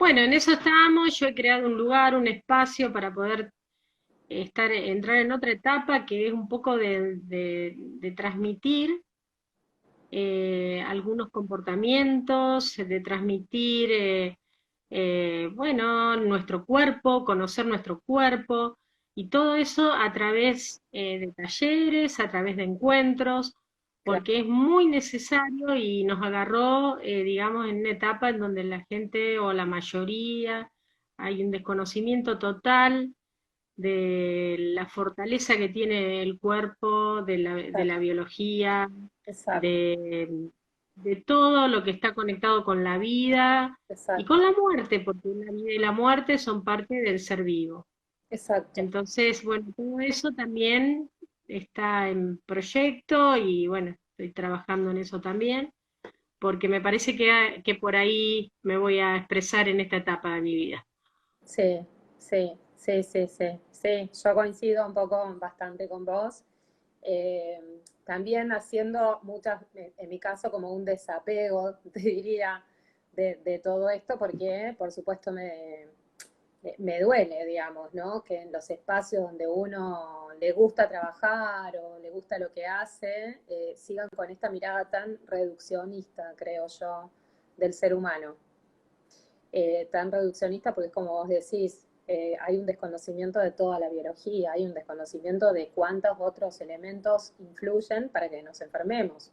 bueno, en eso estamos. Yo he creado un lugar, un espacio para poder entrar en otra etapa que es un poco de transmitir algunos comportamientos, de transmitir, bueno, nuestro cuerpo, conocer nuestro cuerpo, y todo eso a través de talleres, a través de encuentros, Claro, porque es muy necesario y nos agarró, digamos, en una etapa en donde la gente o la mayoría hay un desconocimiento total de la fortaleza que tiene el cuerpo, de la exacto, biología, exacto, de todo lo que está conectado con la vida y con exacto, la muerte, porque la vida y la muerte son parte del ser vivo. exacto. Entonces, bueno, todo eso también está en proyecto y bueno, estoy trabajando en eso también, porque me parece que por ahí me voy a expresar en esta etapa de mi vida. Sí, sí, sí, sí, sí, sí. Yo coincido un poco bastante con vos. También haciendo muchas, en mi caso, como un desapego, te diría, de todo esto, porque por supuesto me duele, digamos, ¿no? Que en los espacios donde uno le gusta trabajar o le gusta lo que hace, sigan con esta mirada tan reduccionista, creo yo, del ser humano. Tan reduccionista porque, como vos decís, hay un desconocimiento de toda la biología, hay un desconocimiento de cuántos otros elementos influyen para que nos enfermemos.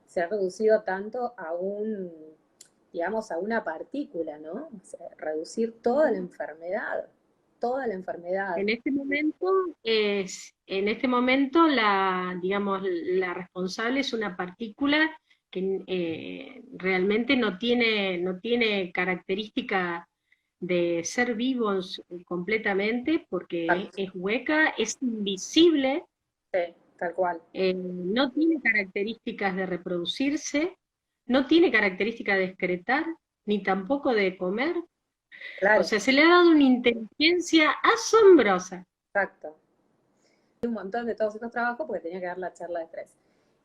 Se ha reducido tanto a digamos, a una partícula, ¿no? O sea, reducir toda la enfermedad. En este momento digamos, la responsable es una partícula que realmente no tiene característica de ser vivos completamente porque Exacto. es hueca, es invisible, Sí, tal cual. no tiene características de reproducirse, no tiene características de excretar, ni tampoco de comer. O Claro, sea, se le ha dado una inteligencia asombrosa. exacto. Un montón de todos estos trabajos porque tenía que dar la charla de tres.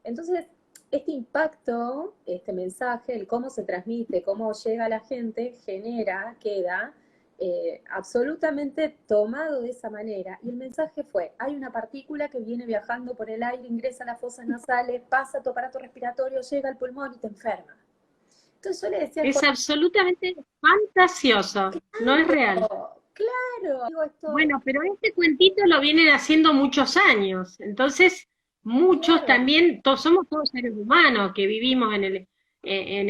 Entonces, este impacto, este mensaje, el cómo se transmite, cómo llega a la gente, queda absolutamente tomado de esa manera. Y el mensaje fue, hay una partícula que viene viajando por el aire, ingresa a las fosas nasales, pasa a tu aparato respiratorio, llega al pulmón y te enferma. Entonces yo le decía, Es absolutamente fantasioso, no es real. claro, claro, digo esto, Bueno, pero este cuentito lo vienen haciendo muchos años, entonces muchos claro, también, somos todos seres humanos que vivimos en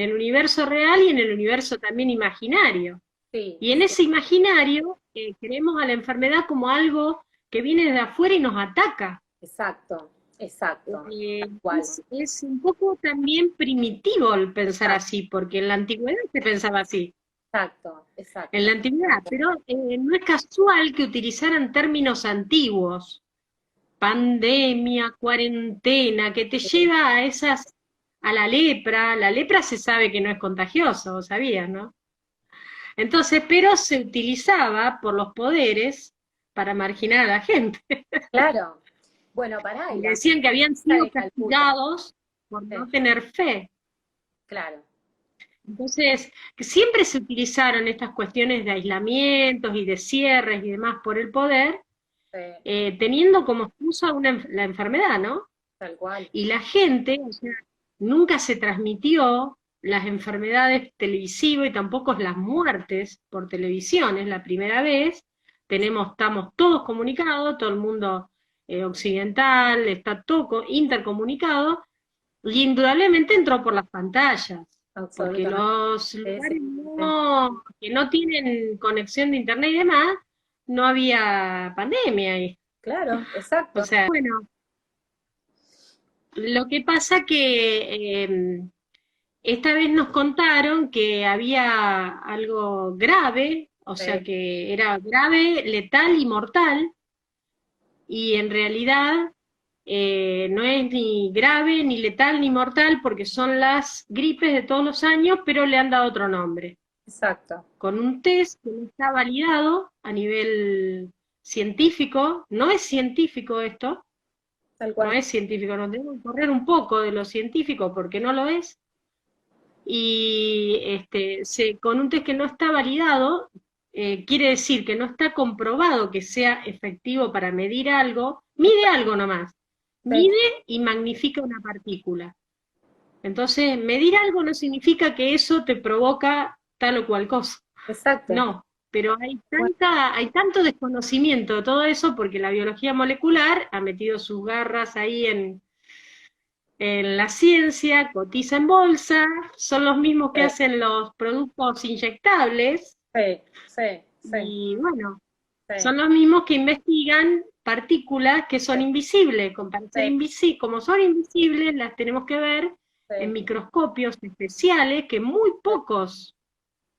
el universo real y en el universo también imaginario. sí, Y en sí, ese imaginario queremos a la enfermedad como algo que viene de afuera y nos ataca. exacto, exacto, tal Eh, cual, es un poco también primitivo el pensar exacto, así, porque en la antigüedad se pensaba así. exacto, En la exacto, antigüedad, exacto. pero no es casual que utilizaran términos antiguos, pandemia, cuarentena, que te Sí, lleva a la lepra se sabe que no es contagioso, ¿sabías, no? Entonces, pero se utilizaba por los poderes para marginar a la gente, claro. Bueno, pará, y porque la decían que habían María sido de Calcuta. castigados por Sí, no tener fe. claro, Entonces, que siempre se utilizaron estas cuestiones de aislamientos y de cierres y demás por el poder, sí, teniendo como excusa la enfermedad, ¿no? tal cual. Y la gente, o sea, nunca se transmitió las enfermedades televisivas y tampoco las muertes por televisión, es la primera vez. Estamos todos comunicados, todo el mundo occidental, está todo intercomunicado, y indudablemente entró por las pantallas, porque Absolutamente. los Sí, sí, lugares sí. que no tienen conexión de internet y demás, no había pandemia ahí. Claro, O exacto. sea, bueno, lo que pasa que esta vez nos contaron que había algo grave, o sea Sí, que era grave, letal y mortal, y en realidad no es ni grave, ni letal, ni mortal, porque son las gripes de todos los años, pero le han dado otro nombre, exacto. con un test que no está validado a nivel científico. No es científico esto, Tal no cual. es científico, nos tenemos que correr un poco de lo científico porque no lo es. y con un test que no está validado, quiere decir que no está comprobado que sea efectivo para medir algo, mide algo nomás, Sí, mide y magnifica una partícula. Entonces, medir algo no significa que eso te provoca tal o cual cosa. exacto. No, pero Bueno, hay tanto desconocimiento de todo eso porque la biología molecular ha metido sus garras ahí en la ciencia, cotiza en bolsa, son los mismos que sí, hacen los productos inyectables sí, sí, sí, y bueno, sí, son los mismos que investigan partículas que son sí, invisibles. Para ser sí, como son invisibles, las tenemos que ver en sí, microscopios especiales que muy pocos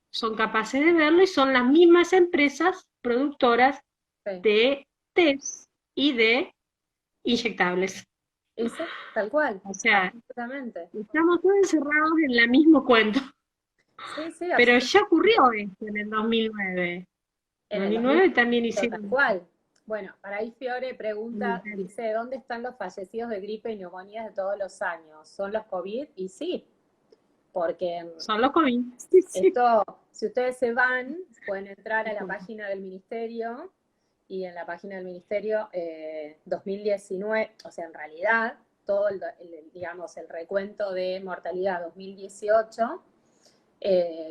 son capaces de verlo y son las mismas empresas productoras sí. de test y de inyectables. Y sí, tal cual, O sea, absolutamente. estamos todos encerrados en el mismo cuento. Sí, sí, Pero ya absolutamente. ocurrió esto en el 2009. En En el el 2009 2000, también tal hicieron cual. Bueno, para ahí Fiore un pregunta, test. dice, ¿dónde están los fallecidos de gripe y neumonías de todos los años? ¿Son los COVID? Y sí, porque Son los COVID. Sí, sí. esto, si ustedes se van, pueden entrar a la página del ministerio y en la página del ministerio 2019, o sea, en realidad, todo digamos, el recuento de mortalidad 2018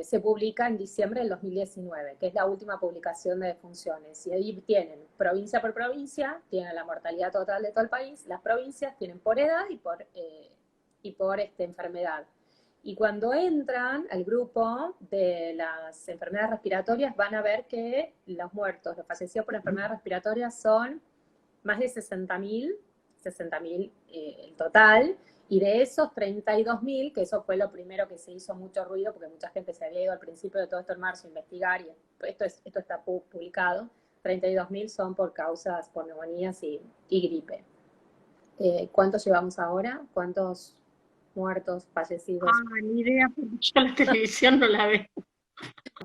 se publica en diciembre del 2019, que es la última publicación de defunciones. Y ahí tienen provincia por provincia, tienen la mortalidad total de todo el país, las provincias tienen por edad y por enfermedad. Y cuando entran al grupo de las enfermedades respiratorias, van a ver que los muertos, los fallecidos por enfermedades respiratorias son más de 60.000 el total, y de esos 32.000, que eso fue lo primero que se hizo mucho ruido, porque mucha gente se había ido al principio de todo esto en marzo a investigar, y esto está publicado, 32.000 son por causas, por neumonías y gripe. ¿Cuántos llevamos ahora? ¿Cuántos muertos, fallecidos? Ni idea, porque yo la televisión no la veo.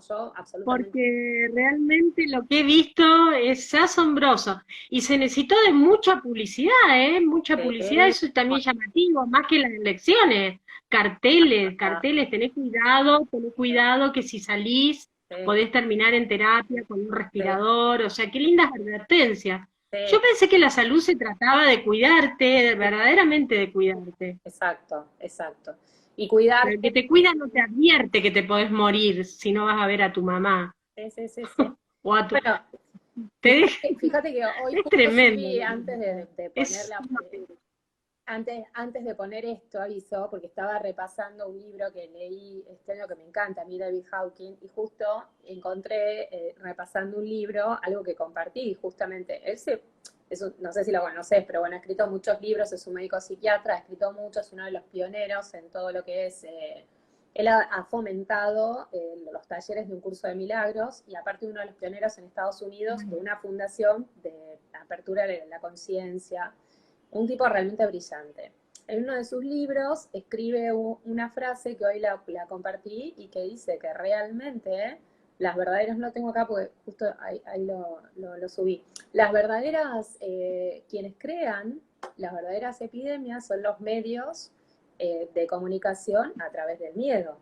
Yo absolutamente. Porque realmente lo que he visto es asombroso. Y se necesitó de mucha publicidad, ¿eh? Mucha publicidad, eso es también llamativo, más que las elecciones. Carteles, carteles, tenés cuidado que si salís Sí, podés terminar en terapia con un sí, respirador, o sea, qué lindas advertencias. Yo sí, pensé que la salud se trataba de cuidarte, sí, verdaderamente de cuidarte. exacto, exacto. Y Pero el que cuidarte. te cuida no te advierte que te podés morir si no vas a ver a tu mamá Sí, sí, sí, sí. o a tu... Bueno, Te deja- fíjate que hoy Es justo tremendo. subí antes de poner Es antes de poner esto, aviso, porque estaba repasando un libro que leí este año que me encanta, a mí David Hawking, y justo encontré, repasando un libro, algo que compartí, justamente, no sé si lo conoces, pero bueno, ha escrito muchos libros, es un médico psiquiatra, ha escrito muchos, es uno de los pioneros en todo lo que es, él ha fomentado los talleres de un curso de milagros, y aparte uno de los pioneros en Estados Unidos de una fundación de apertura de la conciencia, un tipo realmente brillante. En uno de sus libros escribe una frase que hoy la compartí y que dice que realmente las verdaderas, no lo tengo acá porque justo ahí lo subí, las verdaderas, quienes crean las verdaderas epidemias son los medios de comunicación a través del miedo,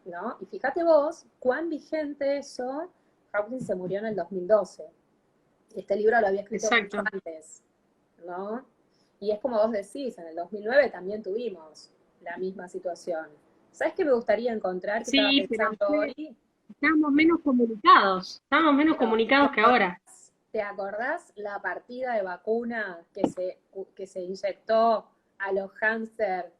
¿no? Y fíjate vos cuán vigente eso. Hawking se murió en el 2012. Este libro lo había escrito mucho exacto. antes, ¿no? Y es como vos decís, en el 2009 también tuvimos la misma situación. ¿Sabes qué me gustaría encontrar? Que estaba Sí, pero pensando hoy. estábamos menos Pero, ¿te comunicados que ahora. acordás, te acordás la partida de vacuna que se inyectó a los hámster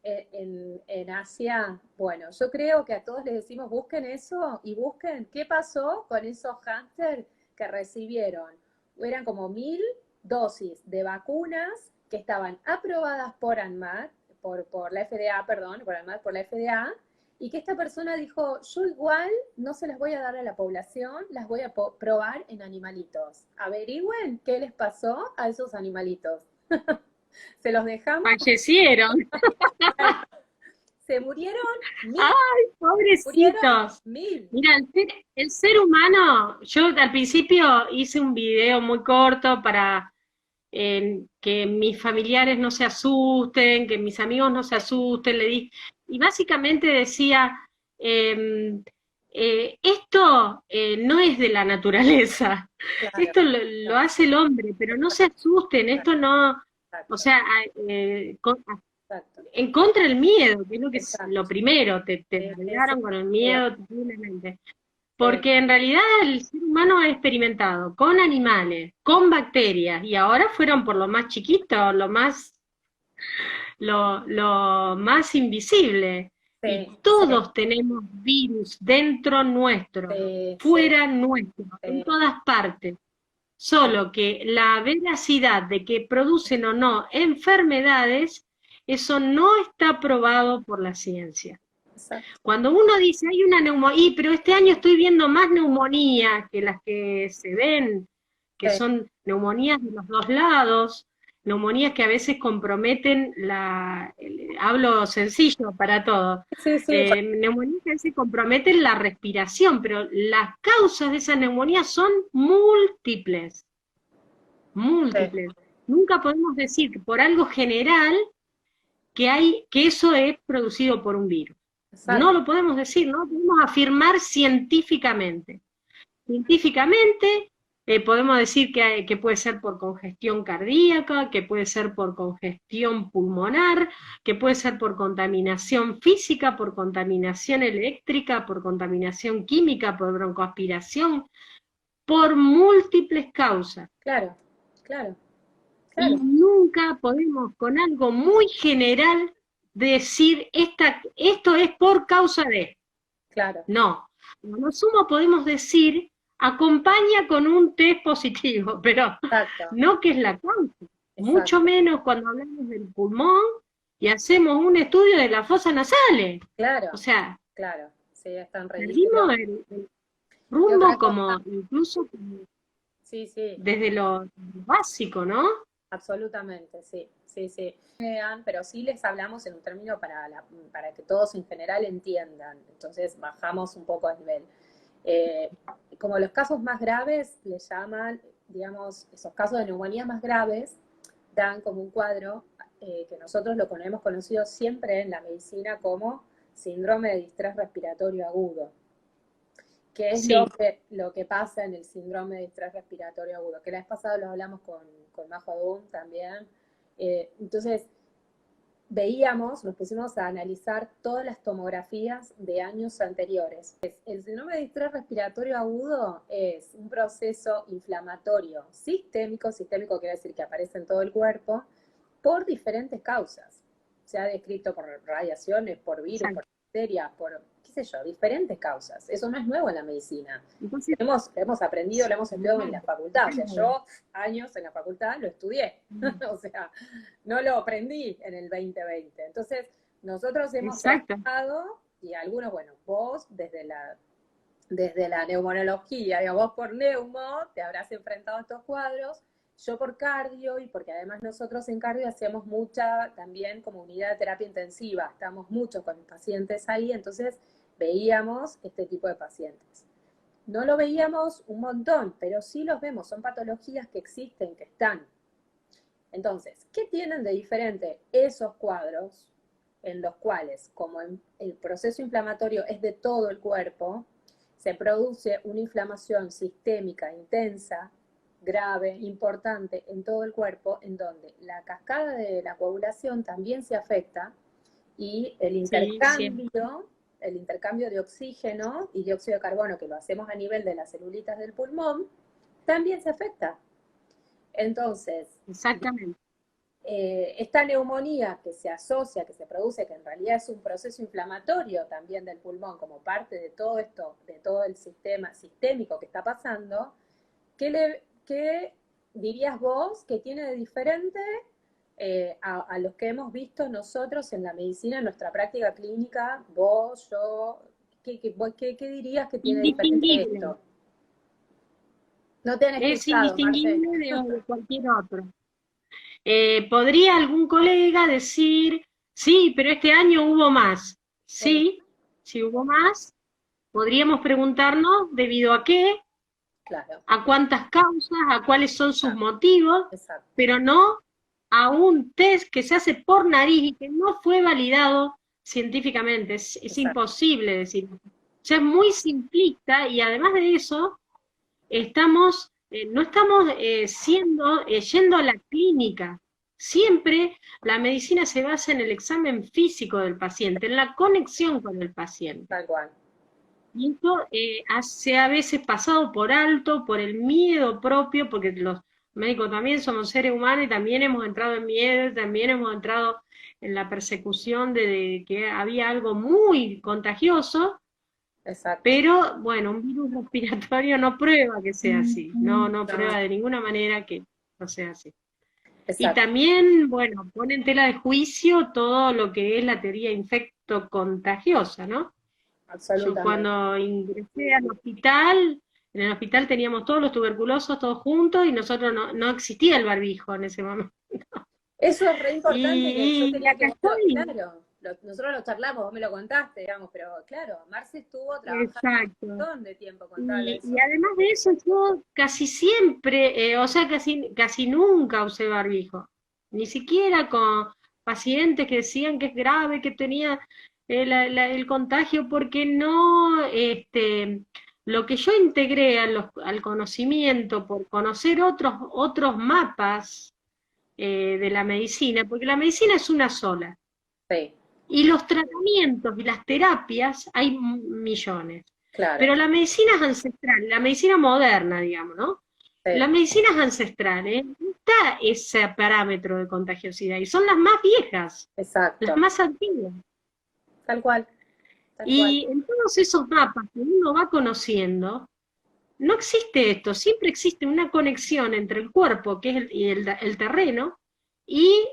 en Asia? Bueno, yo creo que a todos les decimos, busquen eso y busquen qué pasó con esos hámster que recibieron. Eran como 1.000 dosis de vacunas que estaban aprobadas por ANMAT, por la FDA, perdón, por ANMAT, por la FDA, y que esta persona dijo, yo igual no se las voy a dar a la población, las voy a probar en animalitos. Averigüen qué les pasó a esos animalitos. Se los dejamos. Fallecieron. Se murieron 1.000, ¡Ay, murieron pobrecitos! 1.000. Mira, el ser humano, yo al principio hice un video muy corto para que mis familiares no se asusten, que mis amigos no se asusten, y básicamente decía, esto no es de la naturaleza, Claro, esto lo hace el hombre, pero no se asusten, esto no, o exacto, sea, exacto, en contra del miedo, que es lo que es lo exacto. primero, te Sí, sí, sí, largaron con el sin duda. miedo terriblemente. Sí, Porque en realidad el ser humano ha experimentado con animales, con bacterias, y ahora fueron por lo más chiquito, lo más invisible. Y sí, sí, todos tenemos virus dentro nuestro, sí, sí, fuera nuestro, en sí, todas partes. sí, Solo que la veracidad de que producen o no enfermedades, eso no está probado por la ciencia. exacto. Cuando uno dice hay una neumonía, pero este año estoy viendo más neumonías que las que se ven, que Sí, son neumonías de los dos lados, neumonías que a veces comprometen hablo sencillo para todo, sí, sí, neumonías que a veces comprometen la respiración, pero las causas de esas neumonías son múltiples, sí, múltiples. Nunca podemos decir que por algo general que eso es producido por un virus. No exacto. lo podemos decir, no lo podemos afirmar científicamente. Científicamente podemos decir que puede ser por congestión cardíaca, que puede ser por congestión pulmonar, que puede ser por contaminación física, por contaminación eléctrica, por contaminación química, por broncoaspiración, por múltiples causas. Claro, claro, Y claro, nunca podemos con algo muy general decir esto es por causa de. claro, No, lo sumo podemos decir acompaña con un test positivo, pero exacto, no que es la causa. Mucho exacto, menos cuando hablamos del pulmón y hacemos un estudio de las fosas nasales. O claro, sea, claro, sí, es tan ridículo. perdimos el Y otra rumbo cosa, como incluso sí, sí, desde lo básico, ¿no? absolutamente, sí, sí, sí. Pero sí les hablamos en un término para que todos en general entiendan, entonces bajamos un poco el nivel. Eh, Como los casos más graves, le llaman, digamos, esos casos de neumonía más graves, dan como un cuadro que nosotros lo hemos conocido siempre en la medicina como síndrome de distrés respiratorio agudo, que es Sí, lo que pasa en el síndrome de distrés respiratorio agudo, que la vez pasada lo hablamos con Majo Dun también. Entonces, veíamos, nos pusimos a analizar todas las tomografías de años anteriores. El síndrome de distrés respiratorio agudo es un proceso inflamatorio sistémico quiere decir que aparece en todo el cuerpo, por diferentes causas. Se ha descrito por radiaciones, por virus, por exacto. bacterias, por, qué sé yo, diferentes causas. Eso no es nuevo en la medicina. Entonces, Hemos aprendido, lo hemos estudiado en la facultad. O sea, claro, yo años en la facultad lo estudié. O sea, no lo aprendí en el 2020. Entonces, nosotros hemos exacto. trabajado, y algunos, bueno, vos desde la neumonología, digamos, vos por neumo te habrás enfrentado a estos cuadros, yo por cardio, y porque además nosotros en cardio hacemos mucha también como unidad de terapia intensiva, estamos mucho con pacientes ahí, entonces veíamos este tipo de pacientes. No lo veíamos un montón, pero sí los vemos, son patologías que existen, que están. Entonces, ¿qué tienen de diferente esos cuadros en los cuales, como el proceso inflamatorio es de todo el cuerpo, se produce una inflamación sistémica intensa, grave, importante en todo el cuerpo, en donde la cascada de la coagulación también se afecta y Sí, siempre. el intercambio de oxígeno y dióxido de carbono que lo hacemos a nivel de las celulitas del pulmón, también se afecta. Entonces, Exactamente. esta neumonía que se asocia, que se produce, que en realidad es un proceso inflamatorio también del pulmón como parte de todo esto, de todo el sistema sistémico que está pasando, ¿qué dirías vos que tiene de diferente a los que hemos visto nosotros en la medicina, en nuestra práctica clínica, vos, yo, qué dirías que tiene de diferente Indistinguible. esto? No te han Es escuchado, Marce. indistinguible de cualquier otro. ¿Podría algún colega decir, sí, pero este año hubo más? Sí, Sí, sí hubo más. Podríamos preguntarnos debido a qué, claro, a cuántas causas, a cuáles son sus exacto, motivos, exacto. pero no a un test que se hace por nariz y que no fue validado científicamente, es Exacto. imposible decir. O sea, es muy simplista y además de eso, no estamos yendo a la clínica. Siempre la medicina se basa en el examen físico del paciente, en la conexión con el paciente. Tal cual. Y eso se ha a veces pasado por alto, por el miedo propio, porque los médicos también somos seres humanos y también hemos entrado en miedo, también hemos entrado en la persecución de que había algo muy contagioso, Exacto. pero bueno, un virus respiratorio no prueba que sea así, no No, prueba de ninguna manera que no sea así. Y exacto. también, bueno, pone en tela de juicio todo lo que es la teoría infecto-contagiosa, ¿no? Yo Absolutamente. cuando ingresé al hospital, en el hospital teníamos todos los tuberculosos todos juntos y nosotros no existía el barbijo en ese momento. Eso es re importante que yo Y quería que acá vos estoy. claro, nosotros lo charlamos, vos me lo contaste, digamos, pero claro, Marce estuvo trabajando un Exacto. montón de tiempo con tal Y eso. además de eso, yo casi siempre, o sea, casi nunca usé barbijo. Ni siquiera con pacientes que decían que es grave, que tenía el contagio, porque no, lo que yo integré al conocimiento, por conocer otros mapas de la medicina, porque la medicina es una sola. Sí, Y los tratamientos y las terapias hay millones. claro, Pero la medicina es ancestral, la medicina moderna, digamos, ¿no? sí, Las medicinas ancestrales, no está ese parámetro de contagiosidad, y son las más viejas, las exacto, más antiguas. tal cual, tal cual, Y en todos esos mapas que uno va conociendo, no existe esto, siempre existe una conexión entre el cuerpo, que es el terreno, y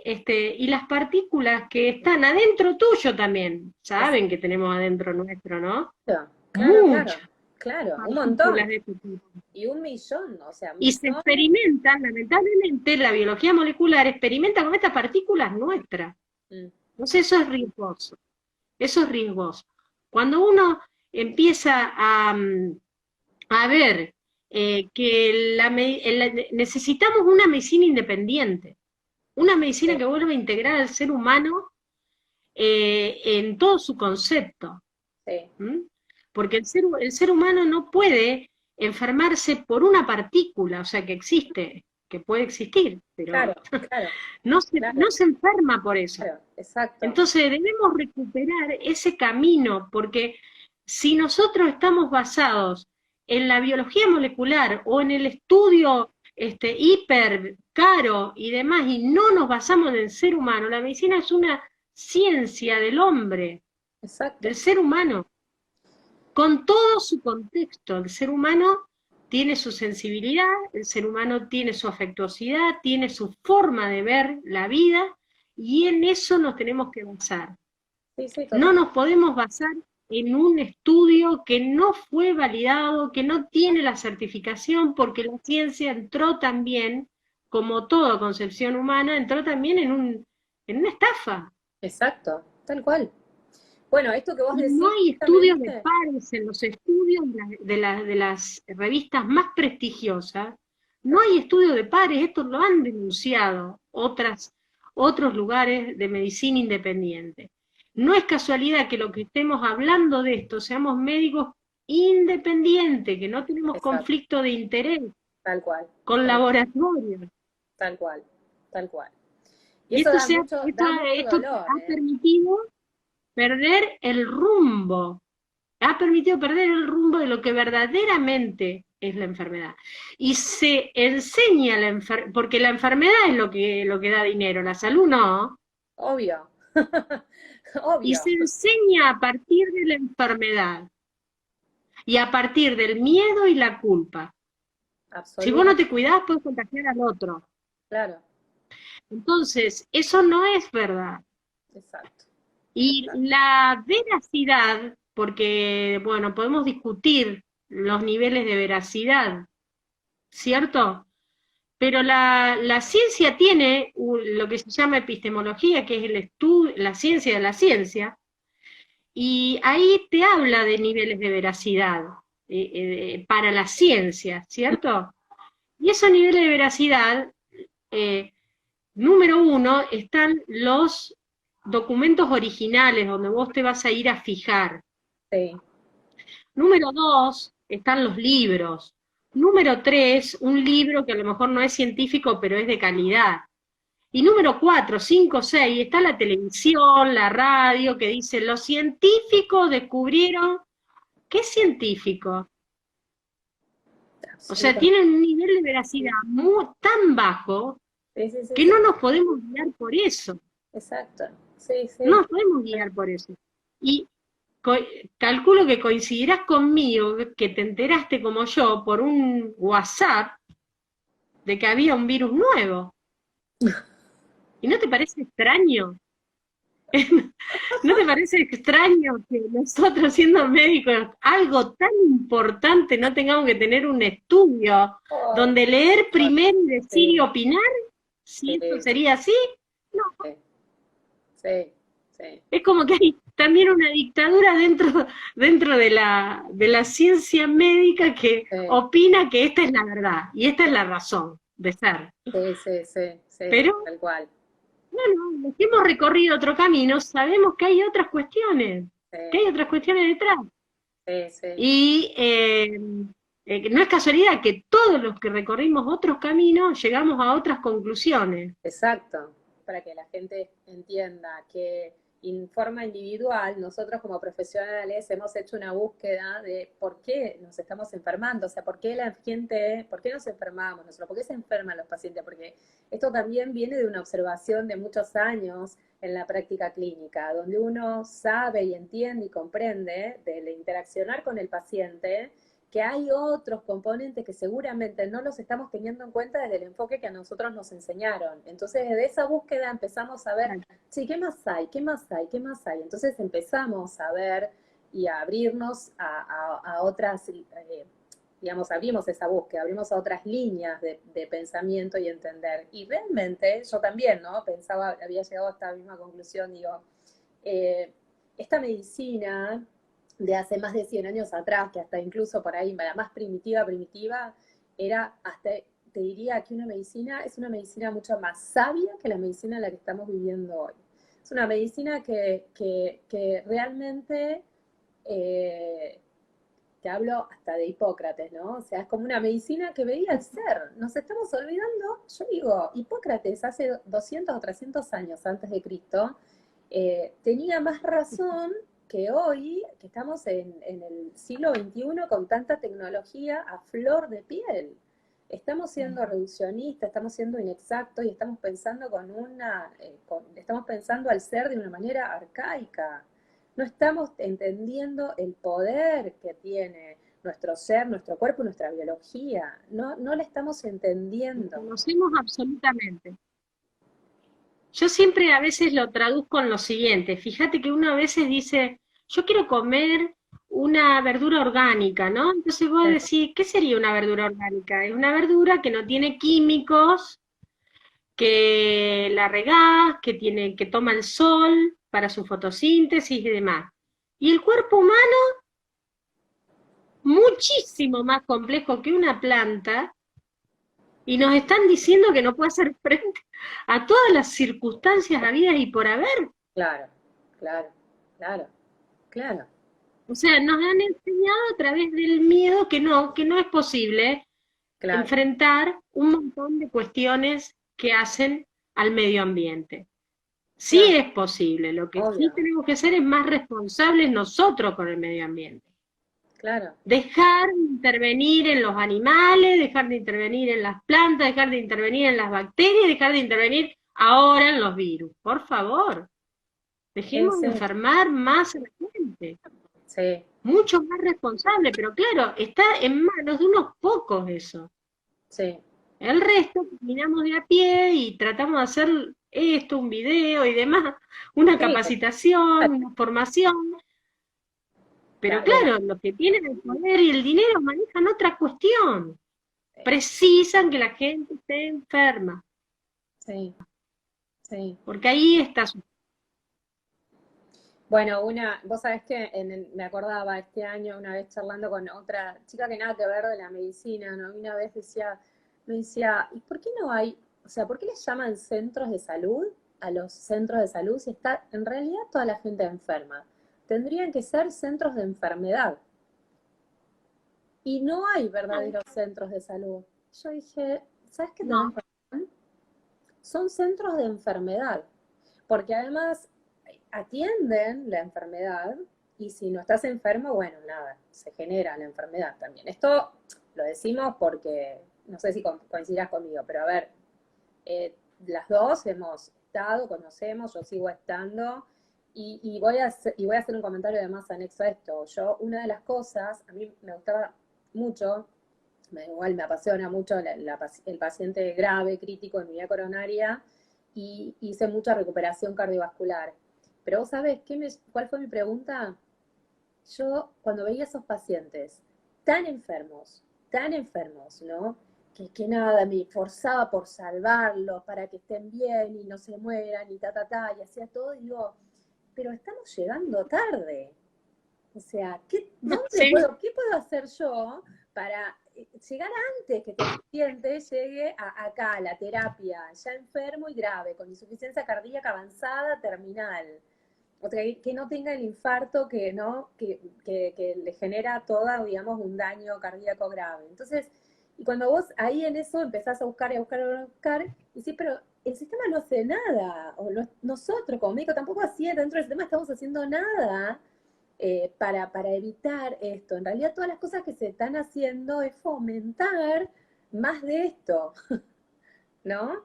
las partículas que están adentro tuyo también. Saben exacto, que tenemos adentro nuestro, ¿no? claro, claro, Muchas claro, un partículas montón, de este tipo. y un millón, o sea, un Y se millón, experimentan, lamentablemente, la biología molecular experimenta con estas partículas nuestras. mm, Entonces eso es riesgoso, eso es riesgoso. Cuando uno empieza a ver que necesitamos una medicina independiente, una medicina sí, que vuelva a integrar al ser humano en todo su concepto. sí, ¿M? Porque el ser humano no puede enfermarse por una partícula, o sea, que existe, que puede existir, claro, pero claro, claro, no se enferma por eso. claro, exacto, Entonces debemos recuperar ese camino, porque si nosotros estamos basados en la biología molecular o en el estudio hiper caro y demás, y no nos basamos en el ser humano, la medicina es una ciencia del hombre, del exacto, ser humano, con todo su contexto. El ser humano tiene su sensibilidad, el ser humano tiene su afectuosidad, tiene su forma de ver la vida, y en eso nos tenemos que basar. sí, sí, No total, nos podemos basar en un estudio que no fue validado, que no tiene la certificación, porque la ciencia entró también, como toda concepción humana, entró también en una estafa. exacto, tal cual. Bueno, esto que vos Y no decís hay estudios de justamente, pares en los estudios de las revistas más prestigiosas. No hay estudios de pares, esto lo han denunciado otros lugares de medicina independiente. No es casualidad que lo que estemos hablando de esto seamos médicos independientes, que no tenemos exacto, conflicto de interés tal cual, con tal, laboratorios. tal cual, tal cual. Y Y eso esto, da mucho esto dolor, ha permitido perder el rumbo, ha permitido perder el rumbo de lo que verdaderamente es la enfermedad. Y se enseña porque la enfermedad es lo que da dinero, la salud no, obvio, y obvio, se enseña a partir de la enfermedad y a partir del miedo y la culpa. Si vos no te absolutamente, cuidás, puedes contagiar al otro. claro, Entonces, eso no es verdad. exacto, Y exacto, la veracidad, porque, bueno, podemos discutir los niveles de veracidad, ¿cierto? Pero la ciencia tiene lo que se llama epistemología, que es el estudio, la ciencia de la ciencia, y ahí te habla de niveles de veracidad para la ciencia, ¿cierto? Y esos niveles de veracidad, eh, número uno, están los documentos originales donde vos te vas a ir a fijar. Sí, Número 2, están los libros. Número 3, un libro que a lo mejor no es científico, pero es de calidad. Y número 4, 5, 6, está la televisión, la radio, que dice, los científicos descubrieron. ¿Qué científico? O sea, absolutamente. tienen un nivel de veracidad tan bajo Sí, sí, sí, que sí. no nos podemos guiar por eso. Exacto. Sí, No sí. nos podemos guiar por eso. Y co calculo que coincidirás conmigo que te enteraste como yo por un WhatsApp de que había un virus nuevo. ¿Y no te parece extraño? ¿No te parece extraño que nosotros siendo médicos, algo tan importante, no tengamos que tener un estudio Oh, donde leer bueno, primero y decir y sí, opinar si esto sí, sería así? No, sí, sí, sí, es como que hay también una dictadura dentro de la ciencia médica que sí, opina que esta es la verdad y esta es la razón de ser. sí, sí, sí, sí, Pero, tal cual. bueno, los que hemos recorrido otro camino sabemos que hay Sí, otras cuestiones detrás. sí, sí, Y no es casualidad que todos los que recorrimos otros caminos llegamos a otras conclusiones. exacto. Para que la gente entienda que en forma individual, nosotros como profesionales hemos hecho una búsqueda de por qué nos estamos enfermando, o sea, por qué la gente, por qué nos enfermamos nosotros, por qué se enferman los pacientes, porque esto también viene de una observación de muchos años en la práctica clínica, donde uno sabe y entiende y comprende del interaccionar con el paciente que hay otros componentes que seguramente no los estamos teniendo en cuenta desde el enfoque que a nosotros nos enseñaron. Entonces, desde esa búsqueda empezamos a ver, sí, ¿qué más hay? ¿Qué más hay? ¿Qué más hay? Entonces empezamos a ver y a abrirnos a otras, digamos, abrimos esa búsqueda, abrimos a otras líneas de pensamiento y entender. Y realmente yo también, ¿no? Pensaba, había llegado a esta misma conclusión, digo, eh, esta medicina de hace más de 100 años atrás, que hasta incluso por ahí la más primitiva, primitiva, era hasta, te diría que una medicina es una medicina mucho más sabia que la medicina en la que estamos viviendo hoy. Es una medicina que realmente, eh, te hablo hasta de Hipócrates, ¿no? O sea, es como una medicina que veía el ser. Nos estamos olvidando, yo digo, Hipócrates hace 200 o 300 años antes de Cristo, tenía más razón que hoy, que estamos en el siglo XXI con tanta tecnología a flor de piel. Estamos siendo reduccionistas, estamos siendo inexactos y estamos pensando estamos pensando al ser de una manera arcaica. No estamos entendiendo el poder que tiene nuestro ser, nuestro cuerpo, nuestra biología. No, no la estamos entendiendo. Conocemos absolutamente. Yo siempre a veces lo traduzco en lo siguiente. Fíjate que uno a veces dice, yo quiero comer una verdura orgánica, ¿no? Entonces vos decís, ¿qué sería una verdura orgánica? Es una verdura que no tiene químicos, que la regás, que toma el sol para su fotosíntesis y demás. Y el cuerpo humano, muchísimo más complejo que una planta, y nos están diciendo que no puede hacer frente a todas las circunstancias habidas y por haber. Claro, claro, claro, claro, O sea, nos han enseñado a través del miedo que no es posible claro, enfrentar un montón de cuestiones que hacen al medio ambiente. Sí claro, es posible, lo que sí obvio, tenemos que ser es más responsables nosotros con el medio ambiente. claro. Dejar de intervenir en los animales, dejar de intervenir en las plantas, dejar de intervenir en las bacterias, dejar de intervenir ahora en los virus. Por favor, Sí, dejemos de sí, enfermar más a la gente. sí, Mucho más responsable, pero claro, está en manos de unos pocos eso. sí, El resto caminamos de a pie y tratamos de hacer esto, un video y demás, una sí, capacitación, una formación, pero claro, bueno, claro, los que tienen el poder y el dinero manejan otra cuestión, sí, precisan que la gente esté enferma, sí, sí. porque ahí está su... Bueno, vos sabés que me acordaba este año, una vez charlando con otra chica que nada que ver de la medicina, ¿no? Y una vez me decía, ¿y por qué no hay, o sea, por qué les llaman centros de salud? a los centros de salud si está en realidad toda la gente enferma? Tendrían que ser centros de enfermedad. Y no hay verdaderos centros de salud. Yo dije, ¿sabes qué? No, Son centros de enfermedad, porque además atienden la enfermedad y si no estás enfermo, bueno, nada, se genera la enfermedad también. Esto lo decimos porque, no sé si coincidirás conmigo, pero a ver, las dos hemos estado, conocemos, yo sigo estando, y voy a hacer un comentario además anexo a esto. Yo, una de las cosas, a mí me gustaba mucho, igual me apasiona mucho el paciente grave, crítico en mi vida coronaria, y hice mucha recuperación cardiovascular. Pero vos sabés, ¿cuál fue mi pregunta? Yo, cuando veía a esos pacientes tan enfermos, ¿no? Que nada, me esforzaba por salvarlos, para que estén bien y no se mueran, y y hacía todo, y digo, pero estamos llegando tarde. O sea, ¿qué puedo hacer yo para llegar antes que este paciente llegue acá, a la terapia, ya enfermo y grave, con insuficiencia cardíaca avanzada, terminal? O sea, que no tenga el infarto que le genera toda, digamos, un daño cardíaco grave. Entonces, y cuando vos ahí en eso empezás a buscar y a buscar y a buscar, y sí, pero el sistema no hace nada, o nosotros como médicos tampoco dentro del sistema estamos haciendo nada para evitar esto. En realidad todas las cosas que se están haciendo es fomentar más de esto, ¿no?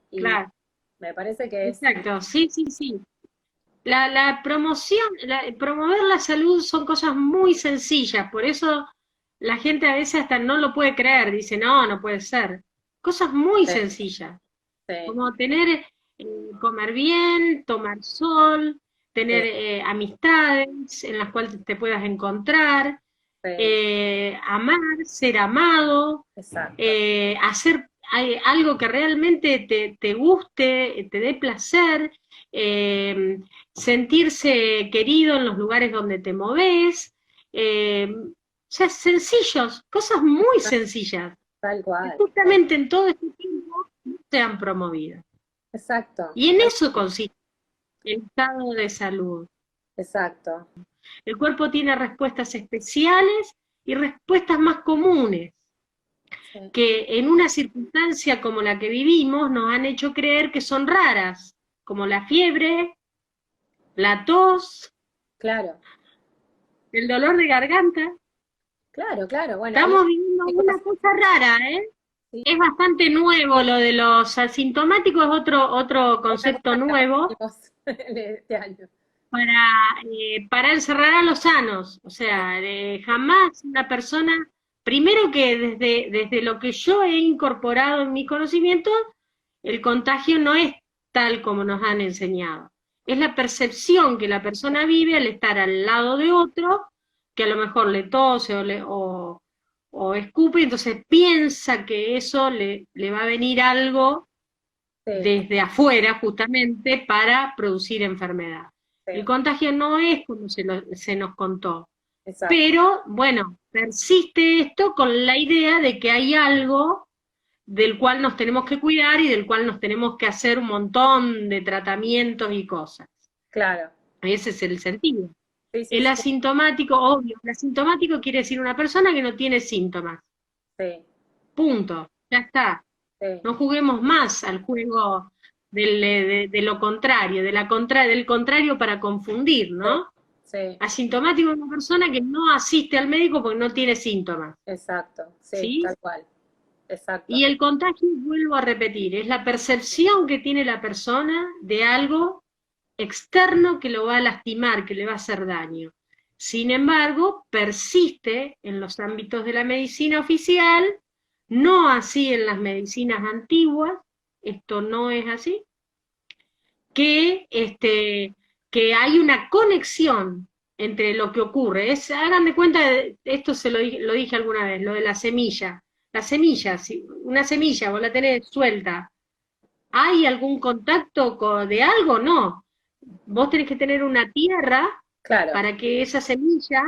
Y claro, me parece que es... exacto, sí, sí, sí. La promoción, promover la salud son cosas muy sencillas, por eso la gente a veces hasta no lo puede creer, dice, no, no puede ser. Cosas muy Sí, sencillas, sí, como tener, comer bien, tomar sol, tener sí, amistades en las cuales te puedas encontrar, sí, amar, ser amado, exacto. hacer algo que realmente te guste, te dé placer, eh, sentirse querido en los lugares donde te moves, o sea, sencillos, cosas muy sencillas, Tal que cual. justamente en todo este tiempo no se han promovido. Exacto. Y en eso consiste el estado de salud. Exacto. El cuerpo tiene respuestas especiales y respuestas más comunes, Sí, que en una circunstancia como la que vivimos nos han hecho creer que son raras, como la fiebre, la tos, claro, el dolor de garganta. claro, claro. Bueno, ahí Estamos viviendo una cosa rara, ¿eh? sí, Es bastante nuevo lo de los asintomáticos, es otro otra concepto cosa que nuevo aprendimos este año. para encerrar a los sanos. O sea, jamás una persona, primero que desde lo que yo he incorporado en mi conocimiento, el contagio no es tal como nos han enseñado. Es la percepción que la persona vive al estar al lado de otro, que a lo mejor le tose o escupe, entonces piensa que eso le va a venir algo Sí, desde afuera justamente para producir enfermedad. El sí, contagio no es como se nos contó, exacto. pero bueno, persiste esto con la idea de que hay algo del cual nos tenemos que cuidar y del cual nos tenemos que hacer un montón de tratamientos y cosas. Claro. Ese es el sentido. Sí, sí, El sí, asintomático, obvio, el asintomático quiere decir una persona que no tiene síntomas. sí, Punto. Ya está. sí, No juguemos más al juego de lo contrario, del contrario para confundir, sí, ¿no? sí, Asintomático es una persona que no asiste al médico porque no tiene síntomas, exacto. Sí, ¿sí? tal cual. Exacto. Y el contagio, vuelvo a repetir, es la percepción que tiene la persona de algo externo que lo va a lastimar, que le va a hacer daño. Sin embargo, persiste en los ámbitos de la medicina oficial, no así en las medicinas antiguas, esto no es así, que hay una conexión entre lo que ocurre. Hagan de cuenta, esto lo dije alguna vez, lo de la semilla. La semilla, si una semilla vos la tenés suelta, ¿hay algún contacto de algo? No. Vos tenés que tener una tierra Claro. para que esa semilla